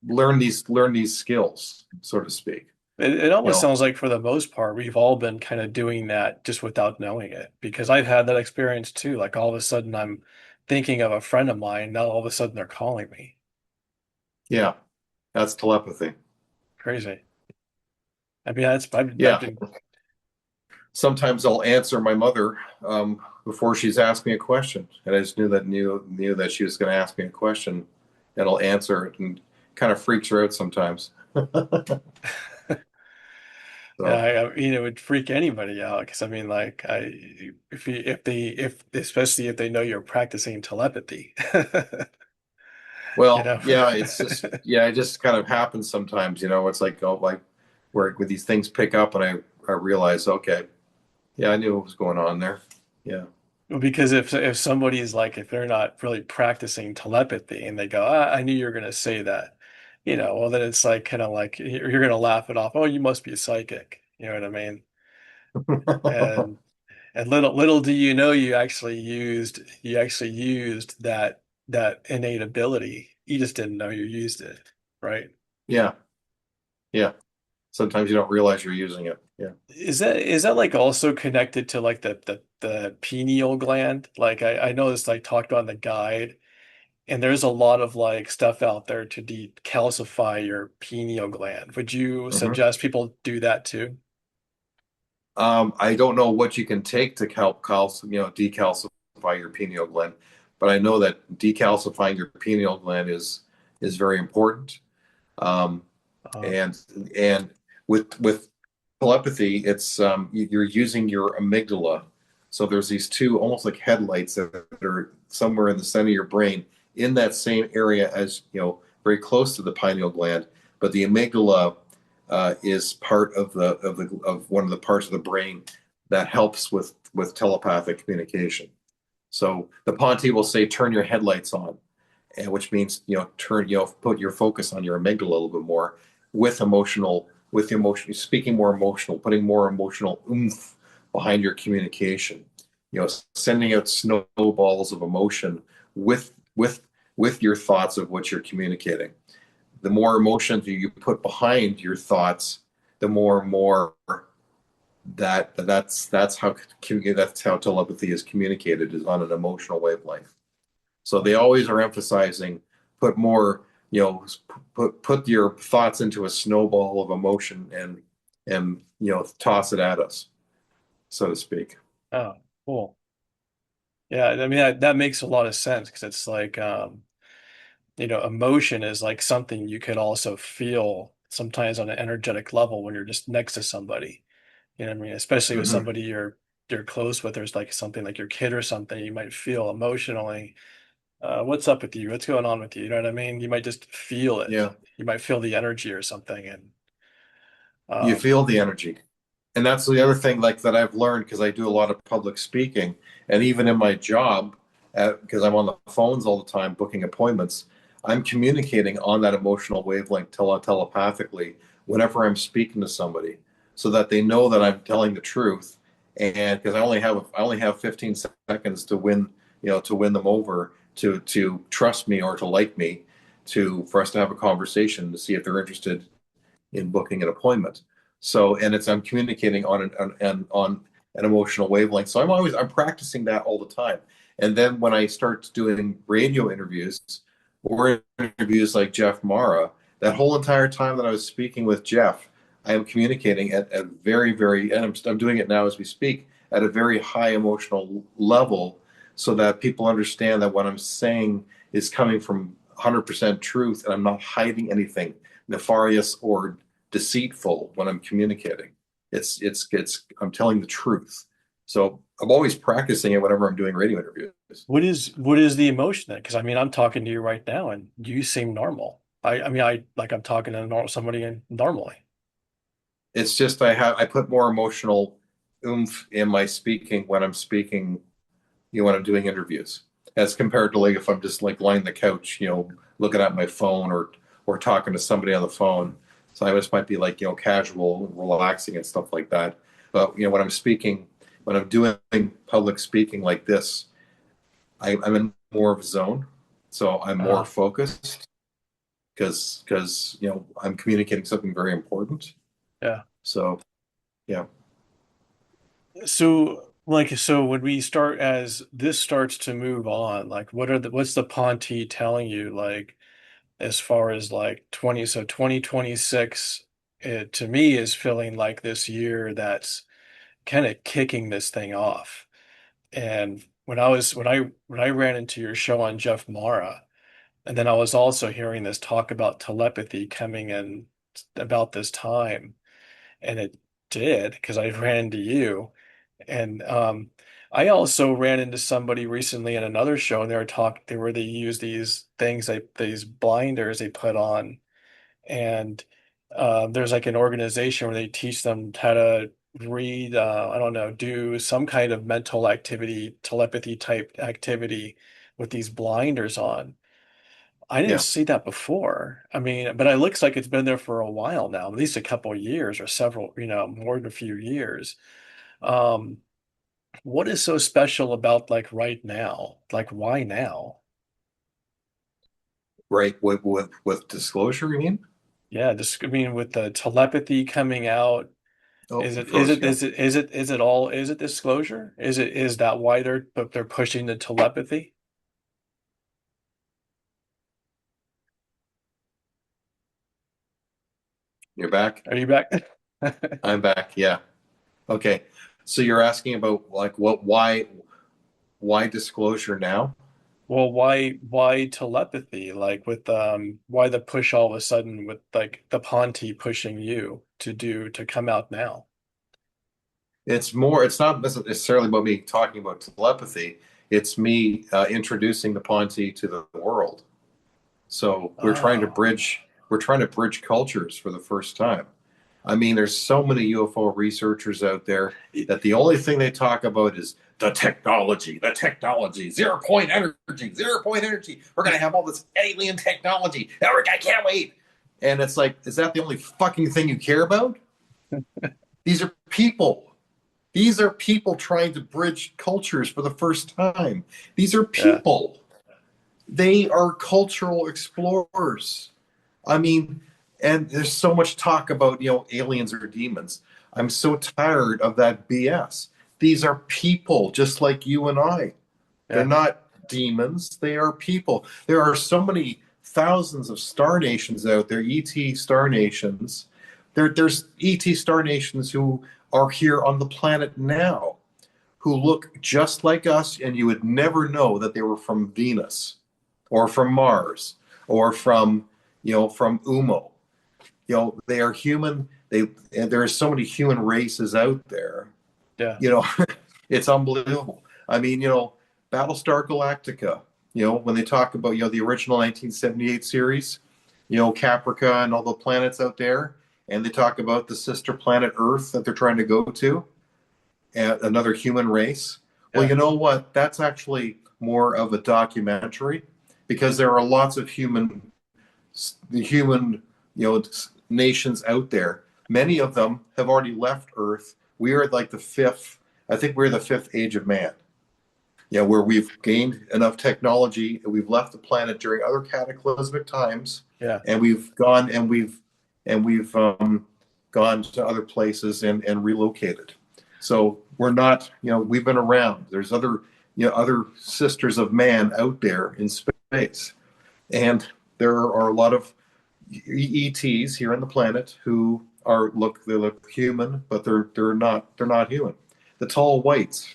learn these skills, so to speak. It You almost know, sounds like for the most part, we've all been kind of doing that just without knowing it. Because I've had that experience too. Like all of a sudden I'm thinking of a friend of mine, now all of a sudden they're calling me. yeah, that's telepathy. Crazy. I mean, I've Yeah, been sometimes I'll answer my mother before she's asked me a question, and I just knew that she was going to ask me a question, and I'll answer it, and kind of freaks her out sometimes. yeah, So, it would freak anybody out because I mean, like, if especially if they know you're practicing telepathy, you well, know. yeah, it just kind of happens sometimes. It's like, oh, like where these things pick up, and I realize, okay, yeah, I knew what was going on there. Yeah. Because if somebody's like if they're not really practicing telepathy and they go, I knew you were gonna say that, well then it's like kind of like you're gonna laugh it off. Oh, you must be psychic. You know what I mean? And and little do you know you actually used that innate ability. You just didn't know you used it, right? Yeah, yeah. Sometimes you don't realize you're using it. Yeah. Is that like also connected to like the pineal gland? Like I know it's like talked about in the guide. And there's a lot of like stuff out there to decalcify your pineal gland. Would you Hmm. suggest people do that too? I don't know what you can take to decalcify your pineal gland, but I know that decalcifying your pineal gland is very important. Um, Uh, and and with telepathy, it's you're using your amygdala. So there's these two almost like headlights that are somewhere in the center of your brain, in that same area as very close to the pineal gland. But the amygdala is part of one of the parts of the brain that helps with telepathic communication. So the Ponte will say, "Turn your headlights on," and which means put your focus on your amygdala a little bit more, with emotion, speaking more emotional, putting more emotional oomph behind your communication. Sending out snowballs of emotion with with with your thoughts of what you're communicating. The more emotion you put behind your thoughts, the more and more that's how telepathy is communicated, is on an emotional wavelength. So they always are emphasizing, put more, put your thoughts into a snowball of emotion, and toss it at us, so to speak. oh, cool. Yeah, I mean that makes a lot of sense because it's like emotion is like something you could also feel sometimes on an energetic level when you're just next to somebody. You know what I mean? Especially with Hmm. somebody you're close with, there's like something like your kid or something you might feel emotionally. What's up with you? What's going on with you? You know what I mean? You might just feel it. Yeah, You might feel the energy or something. And you um, feel the energy. And that's the other thing, like, that I've learned, because I do a lot of public speaking, and even in my job, because I'm on the phones all the time booking appointments, I'm communicating on that emotional wavelength telepathically whenever I'm speaking to somebody, so that they know that I'm telling the truth. And because I only have 15 seconds to win them over to trust me or to like me, to for us to have a conversation to see if they're interested in booking an appointment. So, and I'm communicating on an emotional wavelength. So I'm practicing that all the time. And then when I start doing radio interviews or interviews like Jeff Mara, that whole entire time that I was speaking with Jeff, I am communicating at very, very, and I'm doing it now as we speak, at a very high emotional level, so that people understand that what I'm saying is coming from 100% truth, and I'm not hiding anything nefarious or deceitful when I'm communicating. I'm telling the truth. So I'm always practicing it whenever I'm doing radio interviews. What is the emotion then? Because I mean, I'm talking to you right now, and you seem normal. I mean, I like I'm talking to somebody normally. It's just I put more emotional oomph in my speaking when I'm speaking, when I'm doing interviews, as compared to like if I'm just like lying on the couch, looking at my phone or talking to somebody on the phone. So I just might be like, casual, relaxing and stuff like that. But when I'm speaking, when I'm doing public speaking like this, I'm in more of a zone, so I'm more Uh, focused because I'm communicating something very important. yeah. So yeah, So when we start as this starts to move on, like what's the Ponte telling you like as far as like 2026 it to me is feeling like this year that's kind of kicking this thing off. And when I ran into your show on Jeff Mara, and then I was also hearing this talk about telepathy coming in about this time, and it did because I ran into you. And I also ran into somebody recently in another show, and they use these things, these blinders they put on, and there's like an organization where they teach them how to read, I don't know, do some kind of mental activity, telepathy type activity with these blinders on. I didn't yeah. see that before. I mean, but it looks like it's been there for a while now, at least a couple of years or several, more than a few years. Um, what is so special about like right now? Like why now? Right. With disclosure, you mean? Yeah, this, I mean, with the telepathy coming out, Oh, you froze again. is it disclosure? Is that why they're pushing the telepathy? You're back. Are you back? I'm back. Yeah. Okay. So you're asking about like why disclosure now? Well, why telepathy? Like with why the push all of a sudden with like the Ponte pushing you to come out now? It's not necessarily about me talking about telepathy. It's me introducing the Ponte to the world. So Oh, we're trying to bridge cultures for the first time. I mean, there's so many UFO researchers out there it, that the only thing they talk about is the technology, zero point energy. We're gonna have all this alien technology. I can't wait. And it's like, is that the only fucking thing you care about? These are people. These are people trying to bridge cultures for the first time. These are yeah, people. They are cultural explorers. I mean, and there's so much talk about, aliens or demons. I'm so tired of that BS. These are people just like you and I. They're yeah, not demons, they are people. There are so many thousands of star nations out there, ET star nations. There's ET star nations who are here on the planet now who look just like us, and you would never know that they were from Venus or from Mars or from Umo. They are human. And there are so many human races out there. yeah, You know, it's unbelievable. I mean, Battlestar Galactica. When they talk about the original 1978 series, Caprica and all the planets out there, and they talk about the sister planet Earth that they're trying to go to, and another human race. Well, yeah, you know what? That's actually more of a documentary because there are lots of human nations out there. Many of them have already left Earth. We are like the fifth. I think we're the fifth age of man. Where we've gained enough technology and we've left the planet during other cataclysmic times, yeah, and we've gone to other places and relocated. So we're not, we've been around. There's other sisters of man out there in space, and there are a lot of ETs here on the planet who they look human, but they're not human. The tall whites,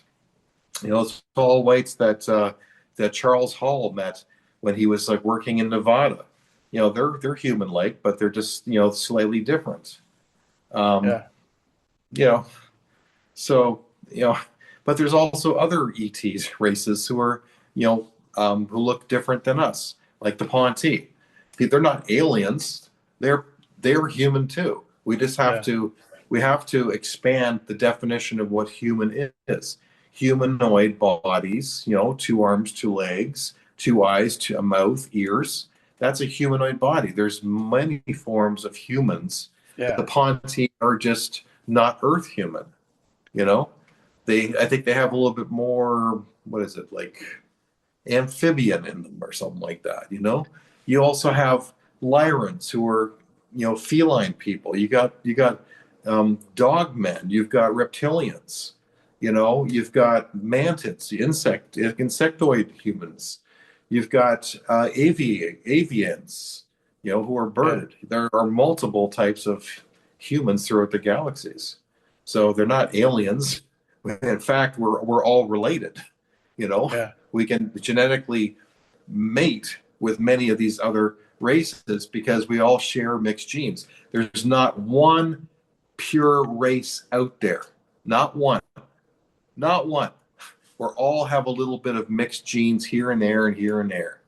those tall whites that Charles Hall met when he was like working in Nevada. They're human like, but they're just slightly different. Um, yeah. you know, so you know, But there's also other ETs races who are, who look different than us, like the Ponti. They're not aliens. They're they're human too. Yeah. We have to expand the definition of what human is. Humanoid bodies, 2 arms, 2 legs, 2 eyes, a mouth, ears. That's a humanoid body. There's many forms of humans. The Yeah. Ponti are just not Earth human. You know, I think they have a little bit more. What is it like? Amphibian in them or something like that. You also have Lyrans who are feline people. You got dog men. You've got reptilians. You've got mantids, insectoid humans. You've got avians. Who are Yeah. birded. There are multiple types of humans throughout the galaxies. So they're not aliens. In fact, we're all related. You know, Yeah. we can genetically mate with many of these other races because we all share mixed genes. There's not one pure race out there. Not one. Not one. We all have a little bit of mixed genes here and there and here and there.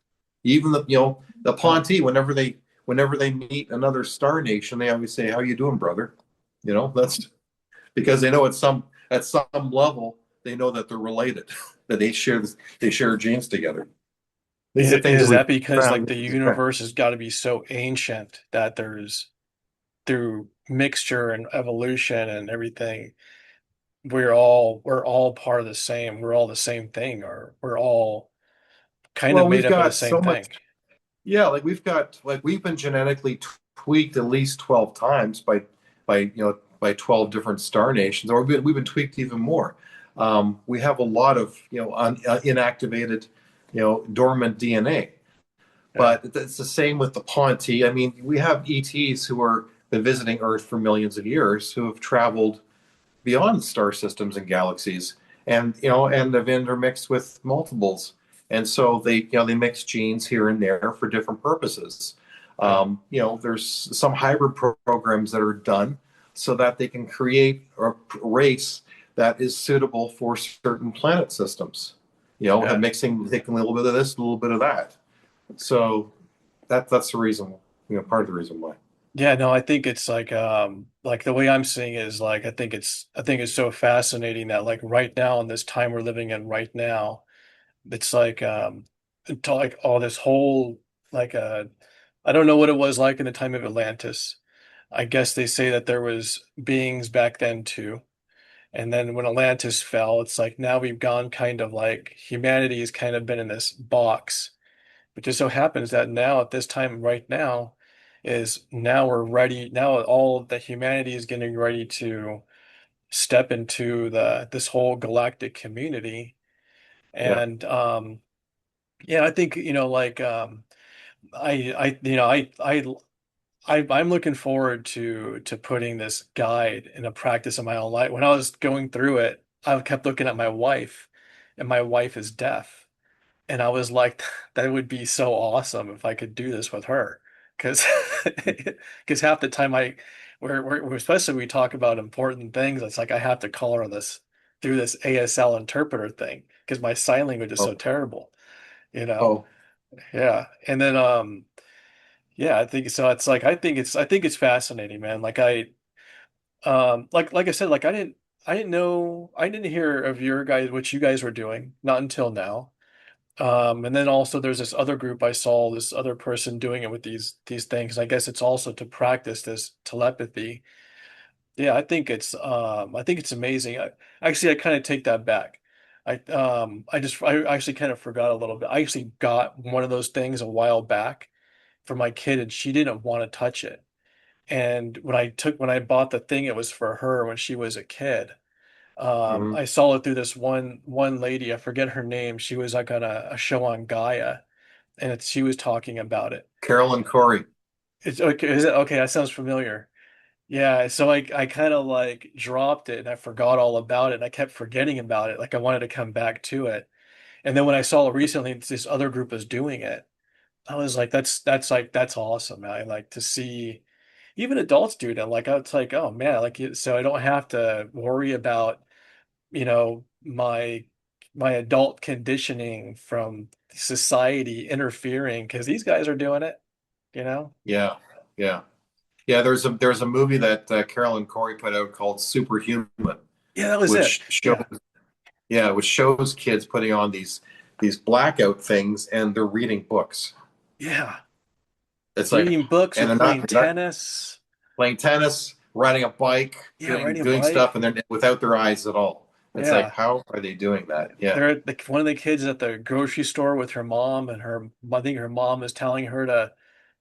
Even the Yeah. Ponti, whenever they meet another star nation, they always say, "How you doing, brother?" That's because they know at some level they know that they're related, that they share genes together. These are things that Is we that because like found. the universe has got to be so ancient that there's through mixture and evolution and everything, we're all part of the same. We're all the same thing, or we're all kind of Well, made we've up of the got same so much. thing. Yeah, we've been genetically tweaked at least 12 times by 12 different star nations, or we've been tweaked even more. We have a lot of inactivated, dormant DNA. Yeah. But it's the same with the Ponti. I mean, we have ETs who are been visiting Earth for millions of years who have traveled beyond star systems and galaxies, and have intermixed with multiples, and so they mix genes here and there for different purposes. Yeah. There's some hybrid programs that are done so that they can create a race that is suitable for certain planet systems. Have Yeah. mixing, taking a little bit of this, a little bit of that. So that's the reason, part of the reason why. Yeah, no, I think it's like the way I'm seeing it is like I think it's so fascinating that like right now in this time we're living in right now, it's like all this whole like I don't know what it was like in the time of Atlantis. I guess they say that there was beings back then too. And then when Atlantis fell, it's like now we've gone kind of like humanity has kind of been in this box. It just so happens that now at this time right now is now we're ready. Now all of the humanity is getting ready to step into the this whole galactic community. Yeah. And yeah, I think, like I you know, I'm looking forward to putting this guide in a practice in my own life. When I was going through it, I kept looking at my wife, and my wife is deaf. And I was like, that would be so awesome if I could do this with her. Because because half the time especially we talk about important things, it's like I have to call her on this through this ASL interpreter thing because my sign language is so Oh, terrible, you know? oh, Yeah. And then yeah, I think so. It's like I think it's fascinating, man. Like I said, like I didn't hear of your guys what you guys were doing, not until now. And then also there's this other group I saw this other person doing it with these things. I guess it's also to practice this telepathy. Yeah, I think it's amazing. Actually I kind of take that back. I actually kind of forgot a little bit. I actually got one of those things a while back for my kid and she didn't want to touch it. And when I bought the thing, it was for her when she was a kid. mhm. I saw it through this one lady, I forget her name. She was like on a show on Gaia, and she was talking about it. Carolyn Corey. It's okay. Is it okay? That sounds familiar. Yeah. So I kind of like dropped it and I forgot all about it. And I kept forgetting about it. Like I wanted to come back to it. And then when I saw recently this other group was doing it, I was like, that's awesome. I like to see even adults do that. Like it's like, oh man, so I don't have to worry about, my my adult conditioning from society interfering because these guys are doing it, you know? Yeah, yeah, yeah. There's a movie that Carolyn Corey put out called Superhuman, Yeah, that was it. which shows Yeah. yeah, which shows kids putting on these blackout things and they're reading books. Yeah. It's like, Reading books or and playing they're not tennis. playing tennis, riding a bike, Yeah, doing riding a doing stuff, bike. and they're without their eyes at all. It's like, Yeah. how are they doing that? Yeah, They're one of the kids at the grocery store with her mom, and I think her mom is telling her to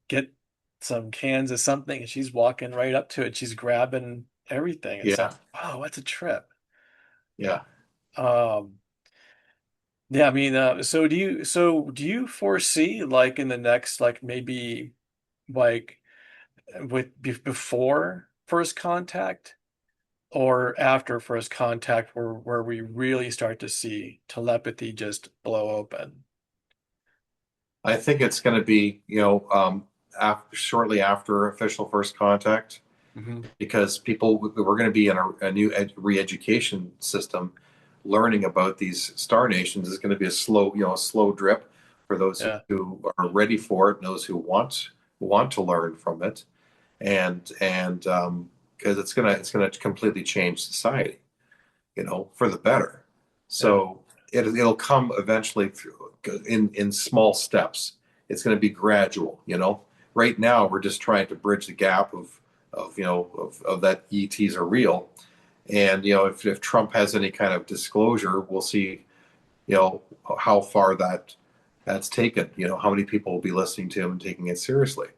get some cans of something, and she's walking right up to it. She's grabbing everything. It's like, yeah, oh, what's a trip? yeah. Um, yeah, I mean, so do you foresee like in the next like maybe like before first contact or after first contact where we really start to see telepathy just blow open? I think it's going to be, shortly after official first contact, Hmm. because people we're going to be in a new re-education system. Learning about these star nations is going to be a slow drip for those Yeah, who are ready for it and those who want to learn from it, and because it's gonna completely change society, for the better. yeah, So it'll come eventually through in small steps. It's going to be gradual. Right now we're just trying to bridge the gap of that ETs are real, and if Trump has any kind of disclosure, we'll see you know how far that's taken. How many people will be listening to him and taking it seriously.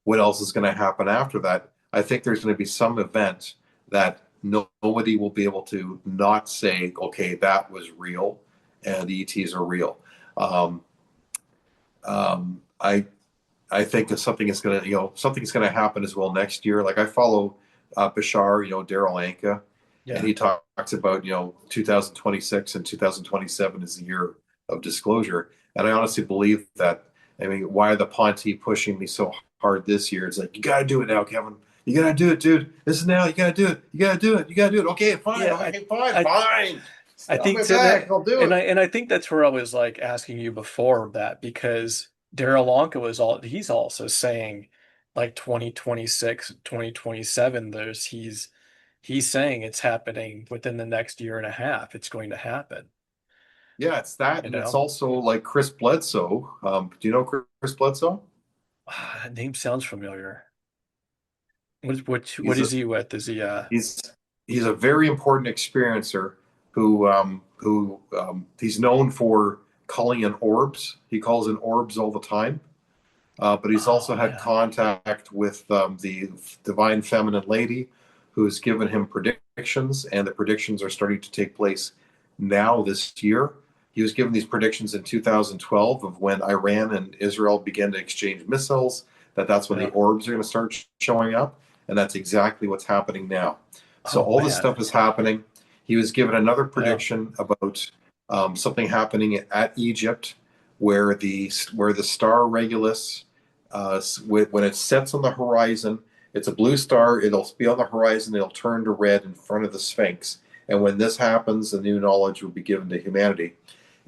What else is going to happen after that? I think there's going to be some event that nobody will be able to not say, okay, that was real, and the ETs are real. Um, I think that something's going to happen as well next year. Like I follow Bashar, Daryl Anka, and yeah. he talks about 2026 and 2027 is the year of disclosure. And I honestly believe that. I mean, why are the Ponte pushing me so hard this year? It's like, you got to do it now, Kevin. You got to do it, dude. This is now. You got to do it. You got to do it. You got to do it. Okay, fine. Yeah, Okay, fine, I fine. I On think my so that back. I'll do and it. I think that's where I was like asking you before that because Daryl Lonka he's also saying like 2026, 2027. He's saying it's happening within the next year and a half. It's going to happen, Yeah, it's that, you and it's know? also like Chris Bledsoe. Do you know Chris Bledsoe? That name sounds familiar. What He's a is he with? Is he he's he's a very important experiencer who he's known for calling in orbs. He calls in orbs all the time. But he's oh also had man. contact with the divine feminine lady, who's given him predictions, and the predictions are starting to take place now this year. He was given these predictions in 2012 of when Iran and Israel began to exchange missiles. That's when the Yeah. orbs are going to start showing up, and that's exactly what's happening now. So Oh all this man. stuff is happening. He was given another Yeah. prediction about something happening at Egypt, where the star Regulus, when it sets on the horizon, it's a blue star. It'll be on the horizon. It'll turn to red in front of the Sphinx. And when this happens, the new knowledge will be given to humanity.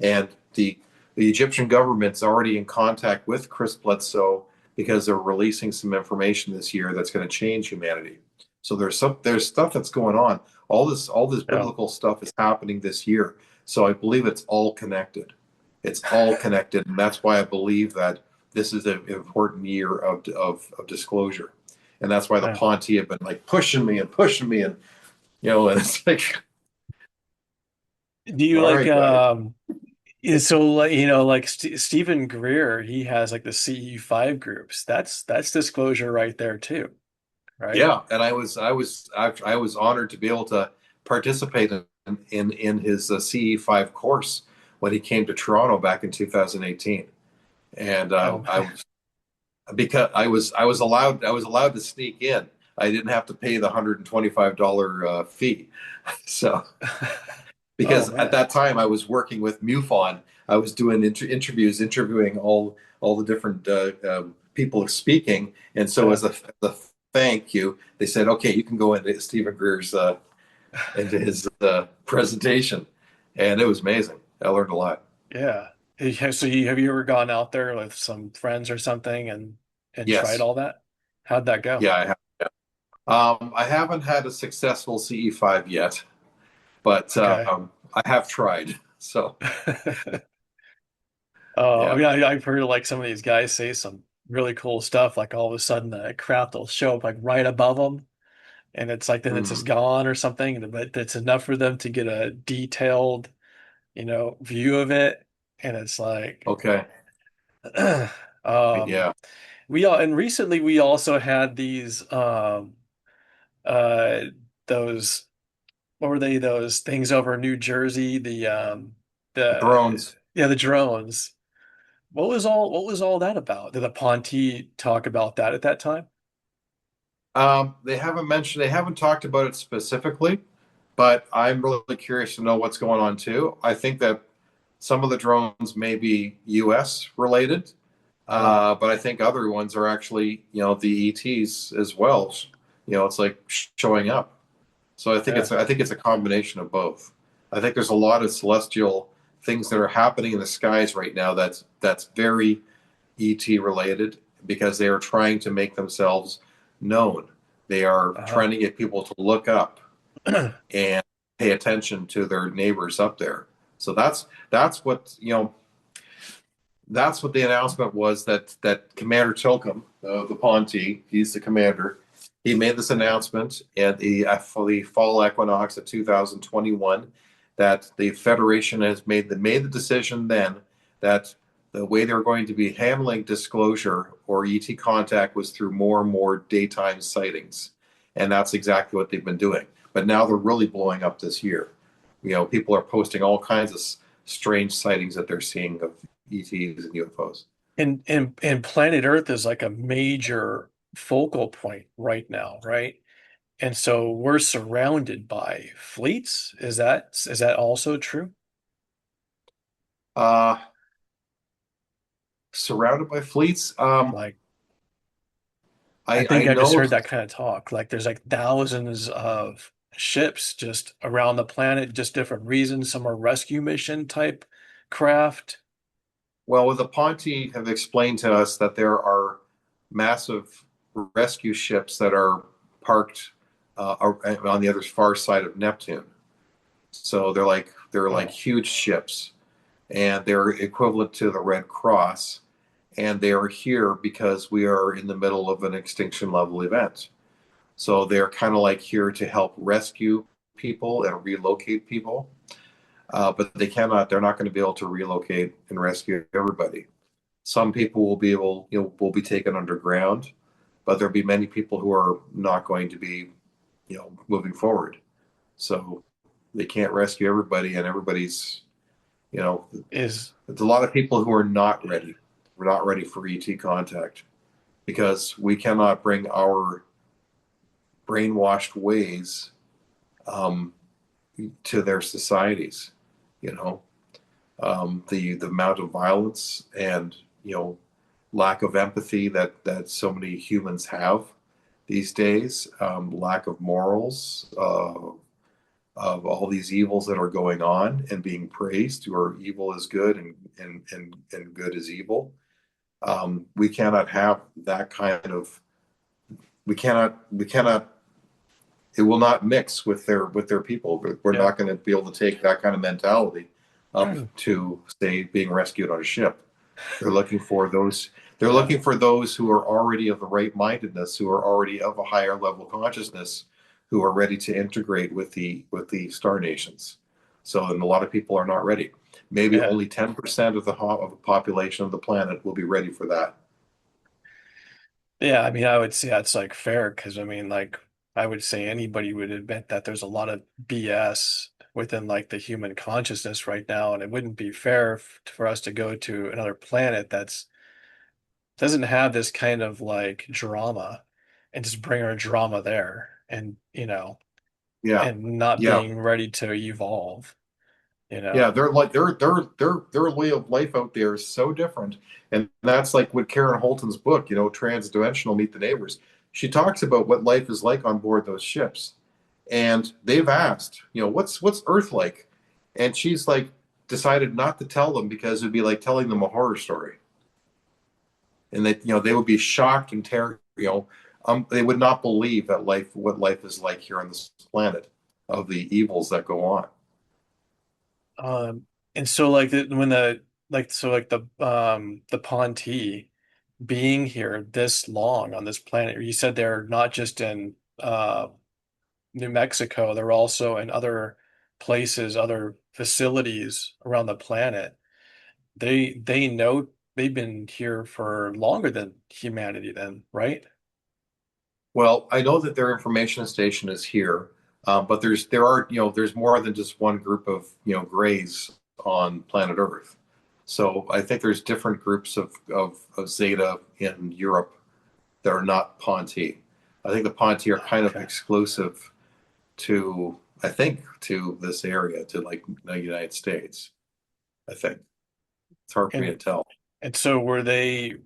And the Egyptian government's already in contact with Chris Bledsoe because they're releasing some information this year that's going to change humanity. So there's stuff that's going on. All this Yeah. biblical stuff is happening this year. So I believe it's all connected. It's all connected, and that's why I believe that this is an important year of disclosure. And that's why the Yeah. Ponte have been like pushing me, and it's like, Do you all like right, guys. yeah, so like like Stephen Greer, he has like the CE5 groups. That's disclosure right there too, right? Yeah, and I was honored to be able to participate in his CE5 course when he came to Toronto back in 2018, and Oh I man. was because I was allowed to sneak in. I didn't have to pay the $125 fee, so Oh because at man. that time I was working with MUFON. I was doing interviews, interviewing all the different people speaking, and so Yeah. as a thank you, they said, "Okay, you can go into Stephen Greer's into his presentation." and it was amazing. I learned a lot. Yeah. So have you ever gone out there with some friends or something and tried Yes, all that? How'd that go? yeah, I have. Yeah. I haven't had a successful CE5 yet, but Okay. I have tried. So I yeah. mean, I've heard like some of these guys say some really cool stuff. Like all of a sudden, the craft will show up like right above them, and it's like then it's just Mhm. gone or something. But it's enough for them to get a detailed, view of it, and it's like, Okay. um, Yeah. we all and recently we also had these uh those what were they those things over New Jersey the Drones. yeah, the drones. What was all that about? Did the Ponte talk about that at that time? They haven't talked about it specifically, but I'm really curious to know what's going on too. I think that some of the drones may be US related, Uh, but I think other ones are actually, the ETs as well. It's like showing up. So yeah. I think it's a combination of both. I think there's a lot of celestial things that are happening in the skies right now that's very ET related because they are trying to make themselves known. They are Uh-huh. trying to get people to look up and pay attention to their neighbors up there. So that's what the announcement was that Commander Tilcom, the Ponte, he's the commander. He made this announcement at for the fall equinox of 2021 that the Federation has made the decision then that the way they're going to be handling disclosure or ET contact was through more and more daytime sightings, and that's exactly what they've been doing. But now they're really blowing up this year. People are posting all kinds of strange sightings that they're seeing of ETs and UFOs. And planet Earth is like a major focal point right now, right? And so we're surrounded by fleets. Is that also true? Uh, Surrounded by fleets. Like I I think I just know. heard that kind of talk. Like there's like thousands of ships just around the planet, just different reasons. Some are rescue mission type craft. Well, the Ponte have explained to us that there are massive rescue ships that are parked on the other far side of Neptune. So they're like Oh, huge ships, and they're equivalent to the Red Cross, and they are here because we are in the middle of an extinction level event. So they're kind of like here to help rescue people and relocate people. But they're not going to be able to relocate and rescue everybody. Some people will be taken underground, but there'll be many people who are not going to be, moving forward. So they can't rescue everybody, and you know, is there's a lot of people who are not ready. We're not ready for ET contact because we cannot bring our brainwashed ways um, to their societies. You know, the amount of violence and lack of empathy that so many humans have these days, lack of morals, of all these evils that are going on and being praised, where evil is good and good is evil. We cannot have that kind of. We cannot. It will not mix with their people. We're yeah. not going to be able to take that kind of mentality up to say being rescued on a ship. They're looking for those. They're Yeah. looking for those who are already of the right mindedness, who are already of a higher level consciousness, who are ready to integrate with the star nations. So, and a lot of people are not ready. Maybe Yeah. only 10% of the population of the planet will be ready for that. Yeah, I mean, I would say that's like fair because I mean, like, I would say anybody would admit that there's a lot of BS within like the human consciousness right now, and it wouldn't be fair for us to go to another planet that's doesn't have this kind of like drama and just bring our drama there and Yeah, and not yeah, being ready to evolve, you yeah. know. They're like their way of life out there is so different, and that's like with Karen Holton's book, Transdimensional Meet the Neighbors. She talks about what life is like on board those ships, and they've asked, what's Earth like? and she's like decided not to tell them because it'd be like telling them a horror story, and that they would be shocked and they would not believe that what life is like here on this planet, of the evils that go on. Um, and so like when the like so like the Ponti being here this long on this planet, you said they're not just in New Mexico, they're also in other places, other facilities around the planet. They know they've been here for longer than humanity then, right? Well, I know that their information station is here, but there's more than just one group of grays on planet Earth. So I think there's different groups of Zeta in Europe that are not Ponti. I think the Ponti are kind of Okay. exclusive to, I think, to this area, to like the United States. I think it's hard for me to And tell. and so were they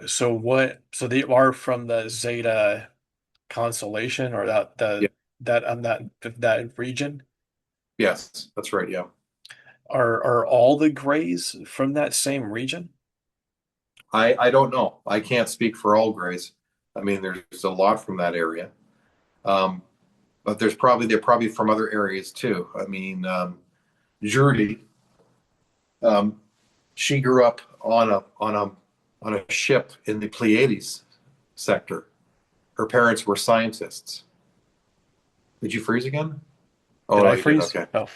so they are from the Zeta constellation or Yeah. that region? Yes, that's right. Yeah. Are all the Greys from that same region? I don't know. I can't speak for all Greys. I mean, there's a lot from that area. Um, but they're probably from other areas too. I mean, Judy, um, she grew up on a ship in the Pleiades sector. Her parents were scientists. Did you freeze again? Oh Did no, I you did. freeze? Okay. Oh,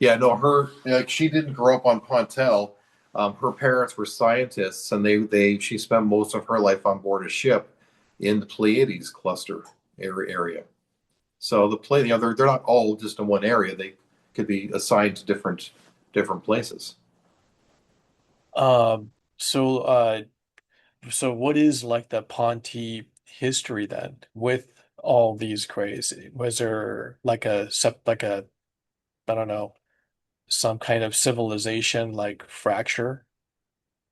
Yeah, no. Her like she didn't grow up on Pontel. Her parents were scientists, and she spent most of her life on board a ship in the Pleiades cluster area. So they're not all just in one area. They could be assigned to different places. um, so so what is like the Ponti history then with all these Greys? Was there like a I don't know, some kind of civilization like fracture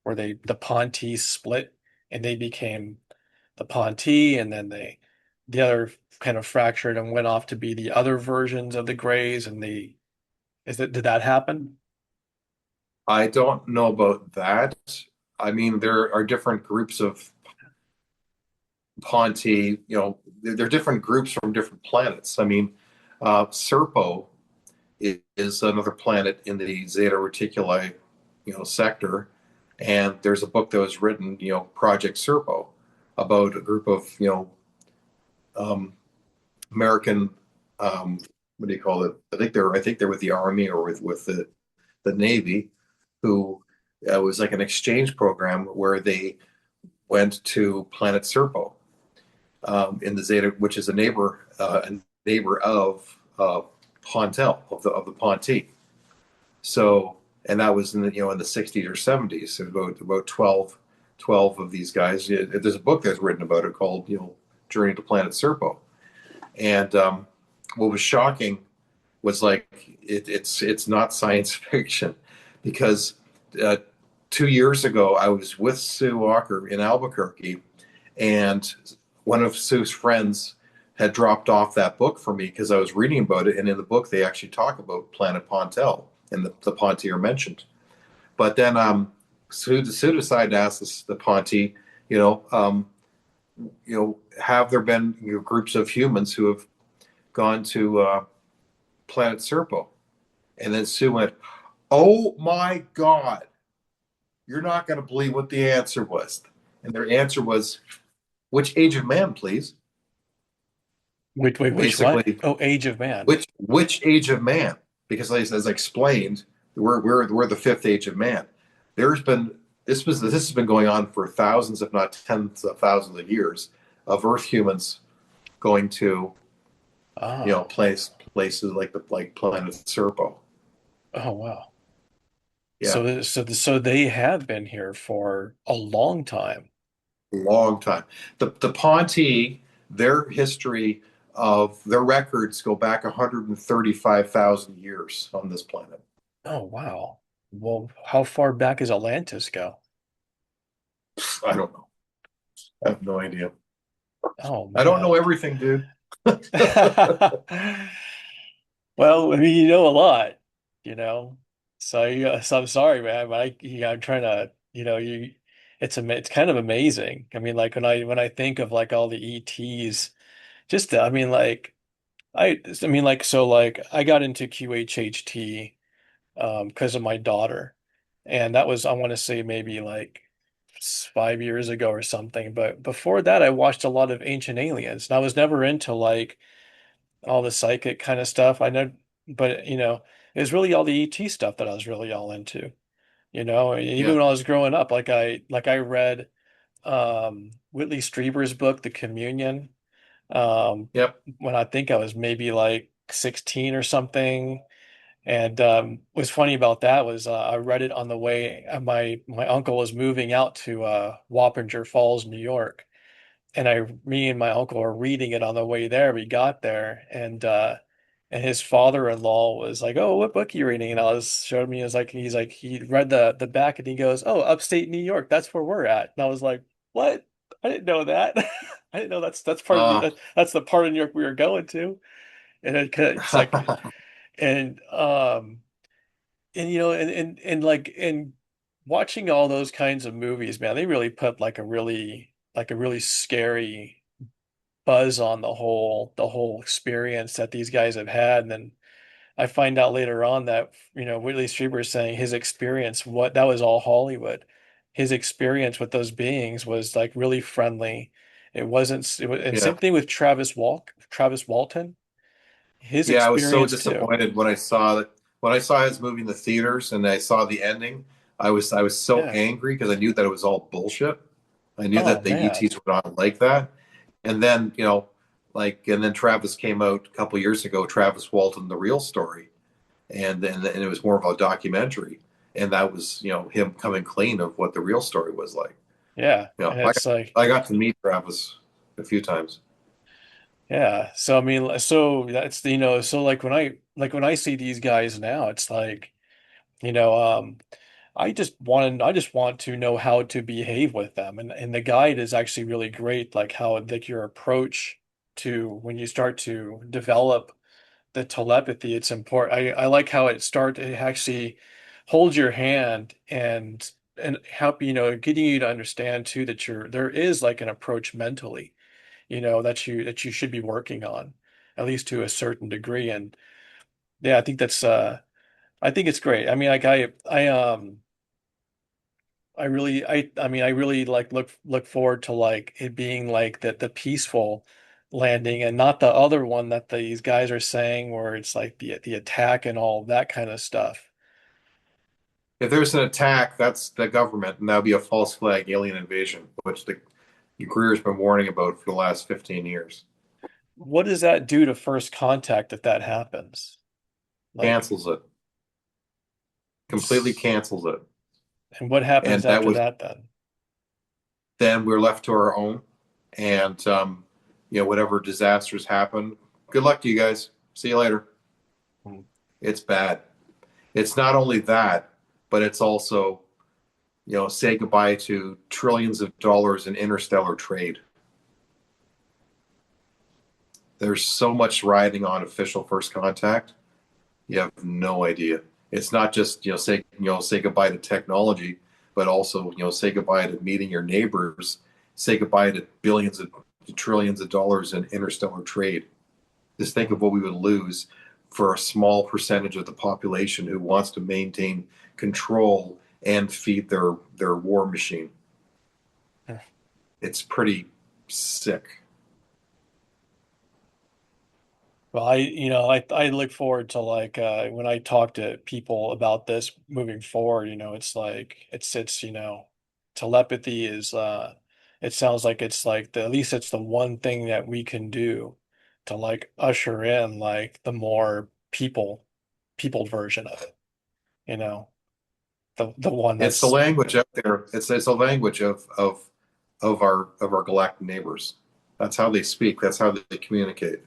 where the Ponti split and they became the Ponti, and then the other kind of fractured and went off to be the other versions of the Greys, and did that happen? I don't know about that. I mean, there are different groups of Ponti. They're different groups from different planets. I mean, Serpo is another planet in the Zeta Reticuli, sector. And there's a book that was written, Project Serpo, about a group of, um, American, what do you call it? I think they're with the Army or with the Navy, who was like an exchange program where they went to Planet Serpo, in the Zeta, which is a neighbor of Pontel, of the Ponti. So, and that was in the 60s or 70s. So about 12 of these guys. There's a book that's written about it called Journey to Planet Serpo. And what was shocking was like it's not science fiction, because uh, 2 years ago I was with Sue Walker in Albuquerque, and one of Sue's friends had dropped off that book for me because I was reading about it, and in the book they actually talk about Planet Pontel, and the Ponti are mentioned. But then Sue decided to ask the Ponti, you know, um, have there been groups of humans who have gone to Planet Serpo? And then Sue went, "Oh my God, you're not going to believe what the answer was." And their answer was, "Which age of man, please?" Wait, which what? Basically, Oh, Age of Man. which age of man? Because as I explained, we're the fifth age of man. There's been this has been going on for thousands, if not tens of thousands of years, of Earth humans going to Oh, places like planet Serpo. oh wow. Yeah, So they have been here for a long time. long time. The Ponti, their history of their records go back 135,000 years on this planet. Oh wow. Well, how far back does Atlantis go? I don't know. I have no idea. Oh I don't know man. everything, dude. Well, I mean, you know a lot, you know. So I'm sorry, man, but I'm trying to, it's kind of amazing. I mean, like when I think of like all the ETs, I mean, like like I got into QHHT because of my daughter, and that was I want to say maybe like 5 years ago or something. But before that, I watched a lot of Ancient Aliens, and I was never into like all the psychic kind of stuff. I know, but it was really all the ET stuff that I was really all into. And even Yeah. when I was growing up, like I read Whitley Strieber's book, The Communion, um, Yep. when I think I was maybe like 16 or something. And what's funny about that was I read it on the way. My uncle was moving out to Wappinger Falls, New York, and me and my uncle were reading it on the way there. We got there, and his father-in-law was like, "Oh, what book are you reading?" And I was showed me. He read the back, and he goes, "Oh, upstate New York. That's where we're at." And I was like, "What? I didn't know that. I didn't know that's part of Uh, that's the part of New York we were going to." And it's like, and and watching all those kinds of movies, man, they really put like a really scary buzz on the whole experience that these guys have had. And then I find out later on that, Whitley Strieber is saying his experience, what that was all Hollywood. His experience with those beings was like really friendly. And yeah. same thing with Travis Walton, his Yeah, I was so experience too. disappointed when I saw his movie in the theaters and I saw the ending. I was so Yeah. angry because I knew that it was all bullshit. I knew Oh that the man. ETs were not like that. And then, and then Travis came out a couple years ago, Travis Walton, the real story, and it was more of a documentary, and that was him coming clean of what the real story was like. Yeah. You know, And I it's got, like, I got to meet Travis a few times. yeah. So I mean, so that's so like when I see these guys now, it's like, you know, I just want to know how to behave with them. And the guide is actually really great, like how like your approach to when you start to develop the telepathy, it's important. I like how it actually holds your hand and help, getting you to understand too that there is like an approach mentally, that you should be working on, at least to a certain degree. And yeah, I think it's great. I mean, like I really like look forward to like it being like the peaceful landing and not the other one that these guys are saying where it's like the attack and all that kind of stuff. If there's an attack, that's the government, and that'll be a false flag alien invasion, which the career's been warning about for the last 15 years. What does that do to first contact if that happens? Like, Cancels it, completely s- cancels it. and what happens And that after was that then? then we're left to our own. And, whatever disasters happen, good luck to you guys. See you later. Hmm. It's bad. It's not only that, but it's also, say goodbye to trillions of dollars in interstellar trade. There's so much riding on official first contact. You have no idea. It's not just say goodbye to technology, but also say goodbye to meeting your neighbors. Say goodbye to billions of to trillions of dollars in interstellar trade. Just think Hmm. of what we would lose for a small percentage of the population who wants to maintain control and feed their war machine. It's pretty sick. Well, I look forward to like when I talk to people about this moving forward, it's like it's telepathy is it sounds like it's like at least it's the one thing that we can do to like usher in like the more people version of it, you know, the one It's the that's language out there. It's a language of our galactic neighbors. That's how they speak. That's how they communicate.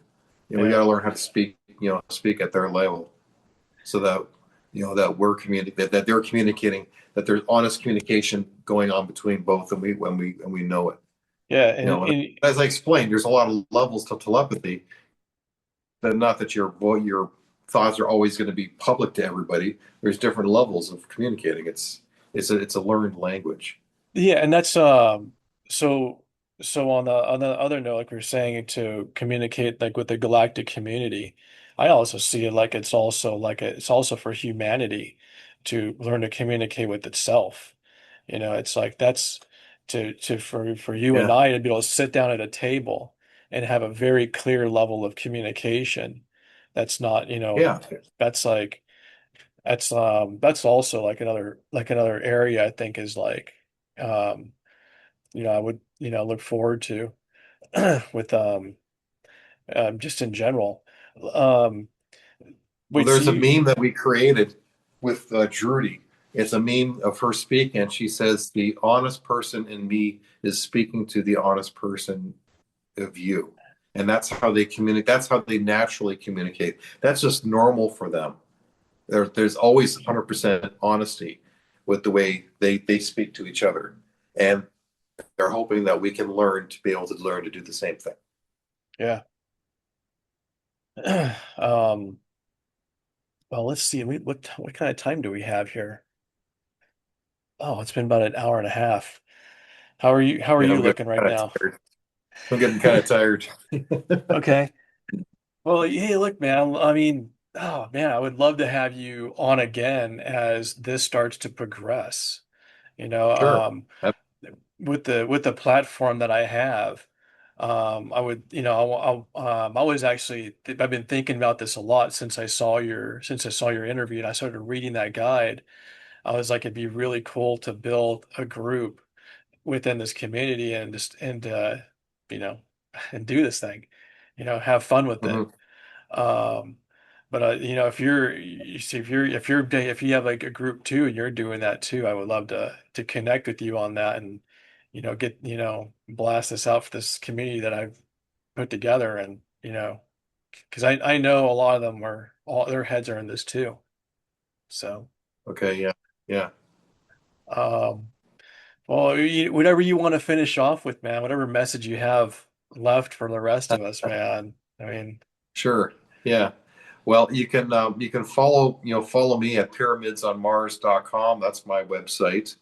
We got yeah. to learn how to speak at their level, so that that we're communicating, that they're communicating, that there's honest communication going on between both, and we know it. Yeah, And as I explained, there's a lot of levels to telepathy. That not that your thoughts are always going to be public to everybody. There's different levels of communicating. It's a learned language. Yeah, and that's so on the other note, like we were saying, to communicate like with the galactic community, I also see it like it's also for humanity to learn to communicate with itself. It's like that's to for you and Yeah, I to be able to sit down at a table and have a very clear level of communication. That's not, yeah. that's like that's also like another area I think is like um I would look forward to with just in general. Um Well, wait, so there's a you meme that we created with Drudy. It's a meme of her speaking, and she says, "The honest person in me is speaking to the honest person of you," and that's how they communicate. That's how they naturally communicate. That's just normal for them. There's always 100% honesty with the way they speak to each other, and they're hoping that we can learn to be able to learn to do the same thing. yeah. um well, let's see. What kind of time do we have here? Oh, it's been about an hour and a half. How are Yeah, you I'm getting looking right kind of now? tired. I'm getting kind of tired. Okay. Well, hey, look, man. I mean, oh man, I would love to have you on again as this starts to progress. You know, Sure. with the platform that I have, I would, I was actually, I've been thinking about this a lot since I saw your interview and I started reading that guide. I was like, it'd be really cool to build a group within this community and just you know, and do this thing, have fun with it. Mhm. Um, but if you see, if you have like a group too and you're doing that too, I would love to connect with you on that and get blast this out for this community that I've put together and because I know a lot of them are all their heads are in this too. So Okay. Yeah. Yeah. um, well, whatever you want to finish off with, man, whatever message you have left for the rest of us, man. I mean, Sure. Yeah. Well, you can follow me at pyramidsonmars.com. That's my website.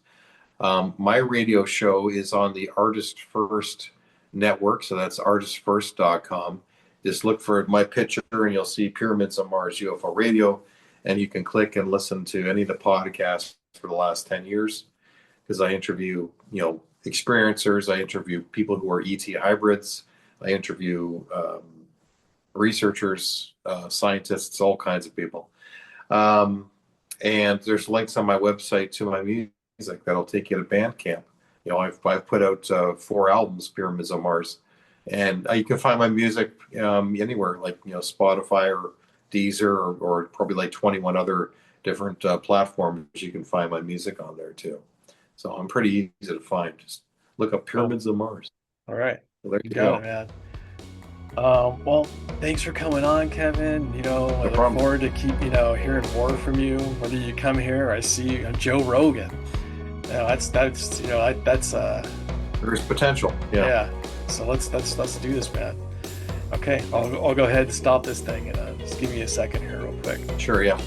My radio show is on the Artist First network, so that's artistfirst.com. Just look for my picture and you'll see Pyramids on Mars UFO Radio, and you can click and listen to any of the podcasts for the last 10 years because I interview, experiencers. I interview people who are ET hybrids. I interview researchers, scientists, all kinds of people. Um, and there's links on my website to my music that'll take you to Bandcamp. I've put out 4 albums, Pyramids on Mars, and you can find my music anywhere, like Spotify or Deezer or probably like 21 other different platforms. You can find my music on there too. So I'm pretty easy to find. Just look up cool. Pyramids on Mars. All right. So there You you got it, go. man. Well, thanks for coming on, Kevin. I No look problem. forward to keep, hearing more from you. Whether you come here or I see you on Joe Rogan. That's There's potential. Yeah. yeah. So let's do this, man. Okay, I'll go ahead and stop this thing and just give me a second here real quick. Sure. Yeah.